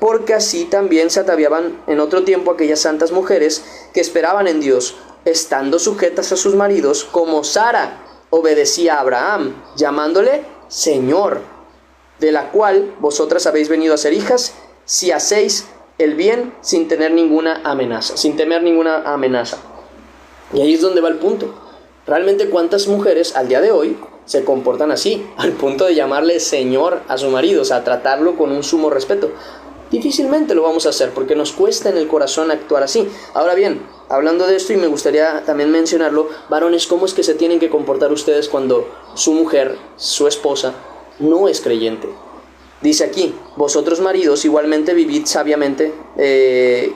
Speaker 1: porque así también se ataviaban en otro tiempo aquellas santas mujeres que esperaban en Dios, estando sujetas a sus maridos, como Sara obedecía a Abraham, llamándole Señor, de la cual vosotras habéis venido a ser hijas, si hacéis el bien sin tener ninguna amenaza, sin temer ninguna amenaza. Y ahí es donde va el punto. Realmente, ¿cuántas mujeres al día de hoy se comportan así, al punto de llamarle Señor a su marido, o sea, tratarlo con un sumo respeto? Difícilmente lo vamos a hacer, porque nos cuesta en el corazón actuar así. Ahora bien, hablando de esto, y me gustaría también mencionarlo, varones, ¿cómo es que se tienen que comportar ustedes cuando su mujer, su esposa, no es creyente? Dice aquí, vosotros maridos igualmente vivid sabiamente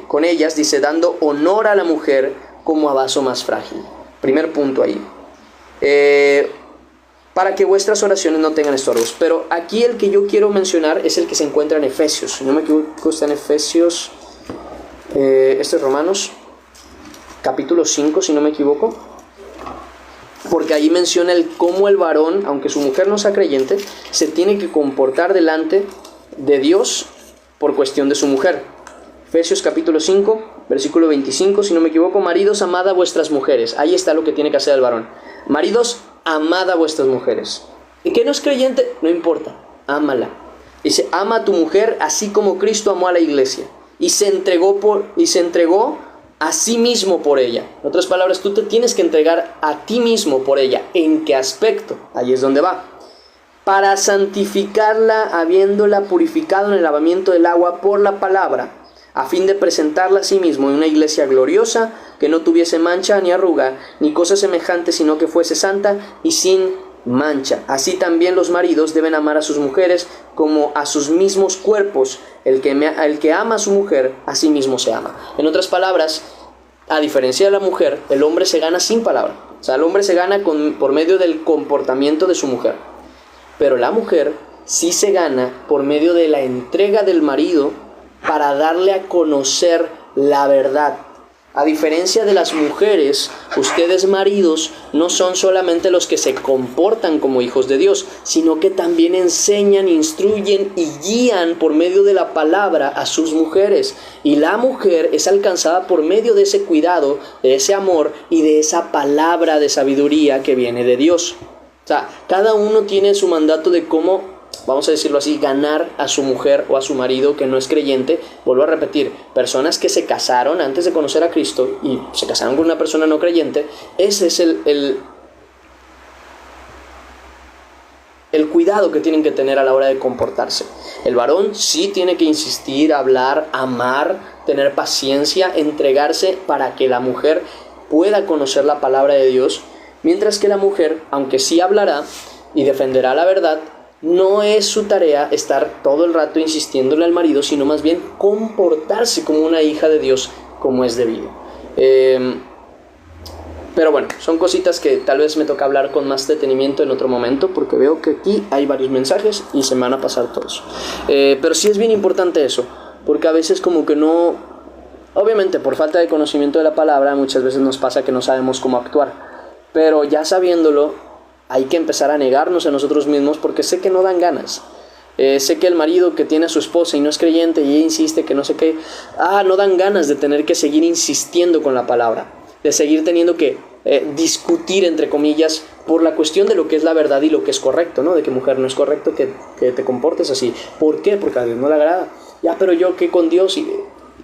Speaker 1: con ellas, dice, dando honor a la mujer como a vaso más frágil. Primer punto ahí. Para que vuestras oraciones no tengan estorbos. Pero aquí el que yo quiero mencionar es el que se encuentra en Efesios. Si no me equivoco, está en Efesios, esto es Romanos, capítulo 5, si no me equivoco. porque ahí menciona el cómo el varón, aunque su mujer no sea creyente, se tiene que comportar delante de Dios por cuestión de su mujer. Efesios capítulo 5, versículo 25, si no me equivoco: maridos, amad a vuestras mujeres. Ahí está lo que tiene que hacer el varón. Maridos, amad a vuestras mujeres. ¿Y que no es creyente? No importa, ámala. Dice, ama a tu mujer así como Cristo amó a la iglesia y se entregó a sí mismo por ella. En otras palabras, tú te tienes que entregar a ti mismo por ella. ¿En qué aspecto? Ahí es donde va. Para santificarla, habiéndola purificado en el lavamiento del agua por la palabra, a fin de presentarla a sí mismo en una iglesia gloriosa, que no tuviese mancha ni arruga, ni cosa semejante, sino que fuese santa y sin mancha. Así también los maridos deben amar a sus mujeres como a sus mismos cuerpos. El que ama a su mujer, a sí mismo se ama. En otras palabras, a diferencia de la mujer, el hombre se gana sin palabra. O sea, el hombre se gana por medio del comportamiento de su mujer. Pero la mujer sí se gana por medio de la entrega del marido para darle a conocer la verdad. A diferencia de las mujeres, ustedes maridos no son solamente los que se comportan como hijos de Dios, sino que también enseñan, instruyen y guían por medio de la palabra a sus mujeres. Y la mujer es alcanzada por medio de ese cuidado, de ese amor y de esa palabra de sabiduría que viene de Dios. O sea, cada uno tiene su mandato de cómo, vamos a decirlo así, ganar a su mujer o a su marido que no es creyente. Vuelvo a repetir, personas que se casaron antes de conocer a Cristo y se casaron con una persona no creyente, ese es el cuidado que tienen que tener a la hora de comportarse. El varón sí tiene que insistir, hablar, amar, tener paciencia, entregarse para que la mujer pueda conocer la palabra de Dios, mientras que la mujer, aunque sí hablará y defenderá la verdad, no es su tarea estar todo el rato insistiéndole al marido, sino más bien comportarse como una hija de Dios como es debido. Pero bueno, son cositas que tal vez me toca hablar con más detenimiento en otro momento, porque veo que aquí hay varios mensajes y se me van a pasar todos. Pero sí es bien importante eso, porque a veces como que no... Obviamente por falta de conocimiento de la palabra muchas veces nos pasa que no sabemos cómo actuar, pero ya sabiéndolo hay que empezar a negarnos a nosotros mismos, porque sé que no dan ganas. Sé que el marido que tiene a su esposa y no es creyente y ella insiste que no sé qué, no dan ganas de tener que seguir insistiendo con la palabra, de seguir teniendo que discutir, entre comillas, por la cuestión de lo que es la verdad y lo que es correcto, ¿no? De que mujer no es correcto que te comportes así. ¿Por qué? Porque a Dios no le agrada. Ya, pero yo qué con Dios. Y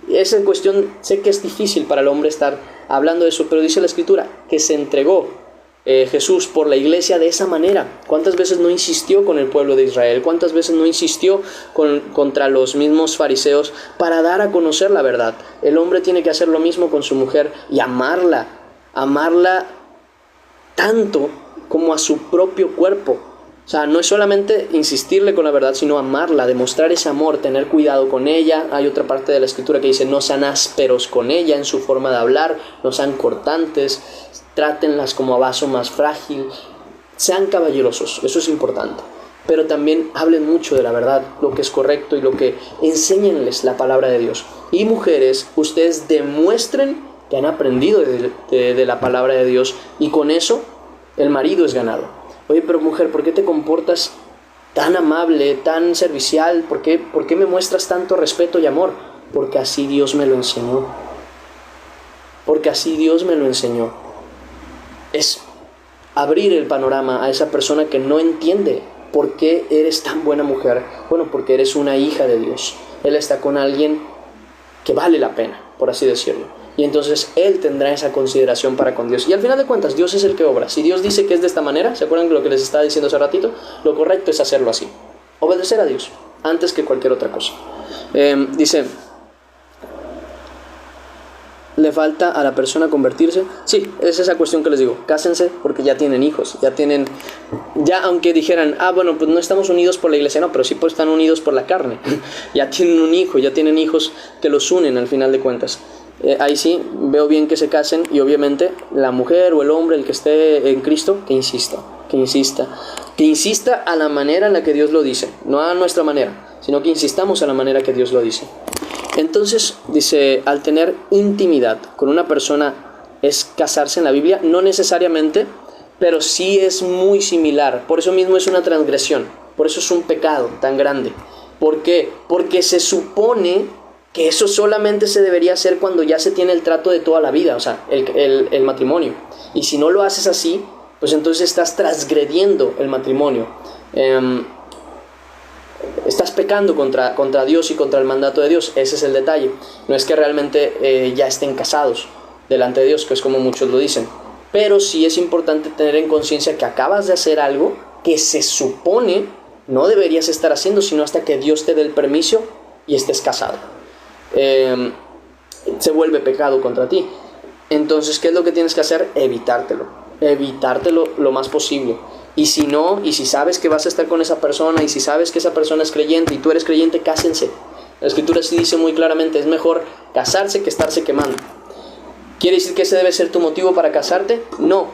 Speaker 1: esa cuestión, sé que es difícil para el hombre estar hablando de eso, pero dice la Escritura que se entregó Jesús por la iglesia de esa manera. ¿Cuántas veces no insistió con el pueblo de Israel? ¿Cuántas veces no insistió contra los mismos fariseos para dar a conocer la verdad? El hombre tiene que hacer lo mismo con su mujer y amarla tanto como a su propio cuerpo. O sea, no es solamente insistirle con la verdad, sino amarla, demostrar ese amor, tener cuidado con ella. Hay otra parte de la Escritura que dice, no sean ásperos con ella en su forma de hablar, no sean cortantes, trátenlas como a vaso más frágil, sean caballerosos, eso es importante. Pero también hablen mucho de la verdad, lo que es correcto y lo que enséñenles la palabra de Dios. Y mujeres, ustedes demuestren que han aprendido de la palabra de Dios, y con eso el marido es ganado. Oye, pero mujer, ¿por qué te comportas tan amable, tan servicial? ¿Por qué me muestras tanto respeto y amor? Porque así Dios me lo enseñó. Porque así Dios me lo enseñó. Es abrir el panorama a esa persona que no entiende por qué eres tan buena mujer. Bueno, porque eres una hija de Dios. Él está con alguien que vale la pena, por así decirlo. Y entonces Él tendrá esa consideración para con Dios. Y al final de cuentas, Dios es el que obra. Si Dios dice que es de esta manera, ¿se acuerdan de lo que les estaba diciendo hace ratito? Lo correcto es hacerlo así. Obedecer a Dios, antes que cualquier otra cosa. Dice, ¿le falta a la persona convertirse? Sí, es esa cuestión que les digo. Cásense porque ya tienen hijos. Ya aunque dijeran, bueno, pues no estamos unidos por la iglesia. No, pero sí pues están unidos por la carne. Ya tienen un hijo, ya tienen hijos que los unen al final de cuentas. Ahí sí, veo bien que se casen, y obviamente la mujer o el hombre, el que esté en Cristo, que insista a la manera en la que Dios lo dice, no a nuestra manera, sino que insistamos a la manera que Dios lo dice. Entonces, dice, al tener intimidad con una persona es casarse en la Biblia. No necesariamente pero sí es muy similar. Por eso mismo es una transgresión, por eso es un pecado tan grande. ¿Por qué? Porque se supone que eso solamente se debería hacer cuando ya se tiene el trato de toda la vida, o sea, el matrimonio. Y si no lo haces así, pues entonces estás transgrediendo el matrimonio. Estás pecando contra Dios y contra el mandato de Dios. Ese es el detalle. No es que realmente ya estén casados delante de Dios, que es como muchos lo dicen. Pero sí es importante tener en conciencia que acabas de hacer algo que se supone no deberías estar haciendo, sino hasta que Dios te dé el permiso y estés casado. Se vuelve pecado contra ti. Entonces, ¿qué es lo que tienes que hacer? Evitártelo lo más posible. Y si no, y si sabes que vas a estar con esa persona, y si sabes que esa persona es creyente y tú eres creyente, cásense. La Escritura sí dice muy claramente, es mejor casarse que estarse quemando. ¿Quiere decir que ese debe ser tu motivo para casarte? No,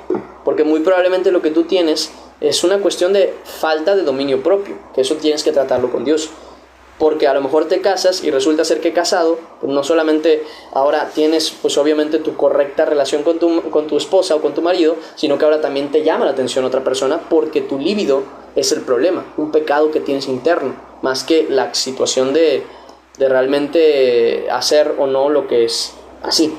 Speaker 1: porque muy probablemente lo que tú tienes es una cuestión de falta de dominio propio, que eso tienes que tratarlo con Dios. Porque a lo mejor te casas y resulta ser que casado, pues no solamente ahora tienes pues obviamente tu correcta relación con tu esposa o con tu marido, sino que ahora también te llama la atención otra persona porque tu líbido es el problema, un pecado que tienes interno, más que la situación de realmente hacer o no lo que es así.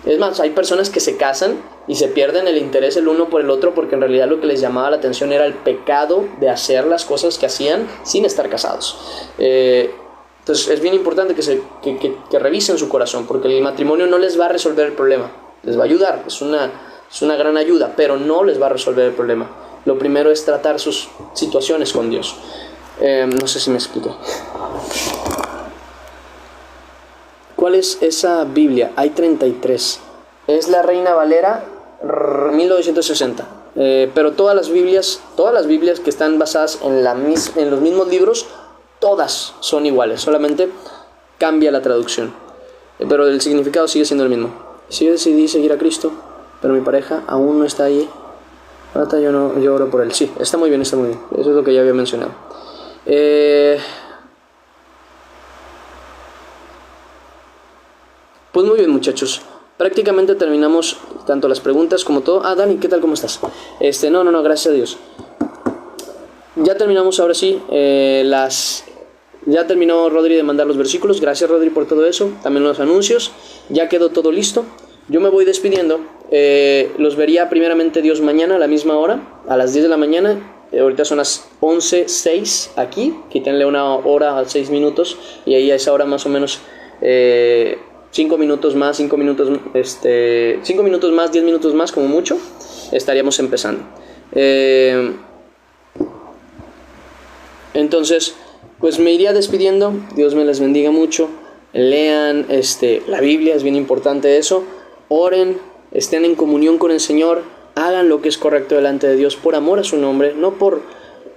Speaker 1: Es más, hay personas que se casan y se pierden el interés el uno por el otro porque en realidad lo que les llamaba la atención era el pecado de hacer las cosas que hacían sin estar casados. Entonces es bien importante que revisen su corazón, porque el matrimonio no les va a resolver el problema, les va a ayudar, es una gran ayuda, pero no les va a resolver el problema. Lo primero es tratar sus situaciones con Dios. No sé si me explico. ¿Cuál es esa Biblia? Hay 33. Es la Reina Valera 1960. Pero todas las Biblias que están basadas en los mismos libros, todas son iguales, solamente cambia la traducción. Pero el significado sigue siendo el mismo. Si yo decidí seguir a Cristo, pero mi pareja aún no está ahí, ahora yo oro por él. Sí, está muy bien. Eso es lo que ya había mencionado. Pues muy bien, muchachos. Prácticamente terminamos tanto las preguntas como todo. Dani, ¿qué tal? ¿Cómo estás? No, gracias a Dios. Ya terminamos ahora sí. Ya terminó Rodri de mandar los versículos. Gracias, Rodri, por todo eso. También los anuncios. Ya quedó todo listo. Yo me voy despidiendo. Los vería primeramente Dios mañana a la misma hora, a las 10 de la mañana. Ahorita son las 11:06 aquí. Quítenle una hora, 6 minutos. Y ahí a esa hora más o menos... 5 minutos más, 10 minutos más como mucho, estaríamos empezando. Entonces, pues me iría despidiendo. Dios me les bendiga mucho. Lean la Biblia, es bien importante eso. Oren, estén en comunión con el Señor. Hagan lo que es correcto delante de Dios por amor a su nombre, no por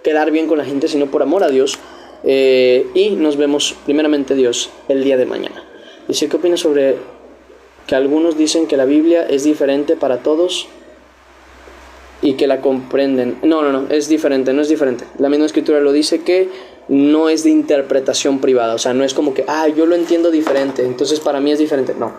Speaker 1: quedar bien con la gente, sino por amor a Dios. Y nos vemos primeramente Dios el día de mañana. Dice, ¿qué opinas sobre que algunos dicen que la Biblia es diferente para todos y que la comprenden? No, es diferente, no es diferente. La misma Escritura lo dice, que no es de interpretación privada. O sea, no es como que, yo lo entiendo diferente, entonces para mí es diferente. No,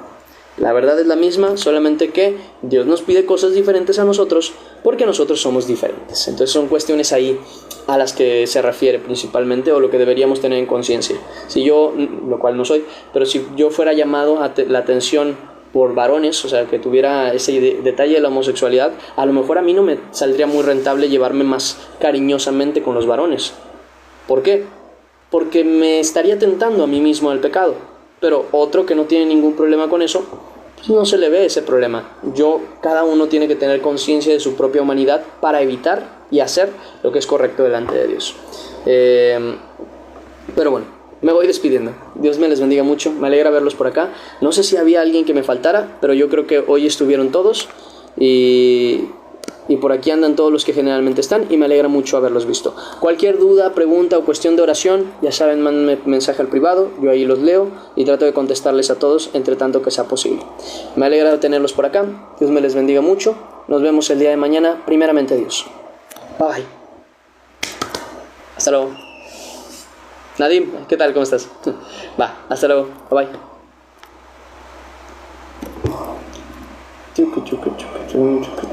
Speaker 1: la verdad es la misma, solamente que Dios nos pide cosas diferentes a nosotros porque nosotros somos diferentes. Entonces son cuestiones ahí a las que se refiere principalmente, o lo que deberíamos tener en conciencia. Si yo, lo cual no soy, pero si yo fuera llamado a la atención por varones, o sea, que tuviera ese detalle de la homosexualidad, a lo mejor a mí no me saldría muy rentable llevarme más cariñosamente con los varones. ¿Por qué? Porque me estaría tentando a mí mismo al pecado. Pero otro que no tiene ningún problema con eso, pues no se le ve ese problema. Cada uno tiene que tener conciencia de su propia humanidad para evitar y hacer lo que es correcto delante de Dios. Pero bueno, me voy despidiendo. Dios me les bendiga mucho. Me alegra verlos por acá. No sé si había alguien que me faltara, pero yo creo que hoy estuvieron todos. Y por aquí andan todos los que generalmente están, y me alegra mucho haberlos visto. Cualquier duda, pregunta o cuestión de oración, ya saben, mándenme mensaje al privado, yo ahí los leo y trato de contestarles a todos entre tanto que sea posible. Me alegra tenerlos por acá. Dios me les bendiga mucho. Nos vemos el día de mañana, primeramente Dios. Bye. Hasta luego. Nadim, ¿qué tal? ¿Cómo estás? Hasta luego. Bye bye.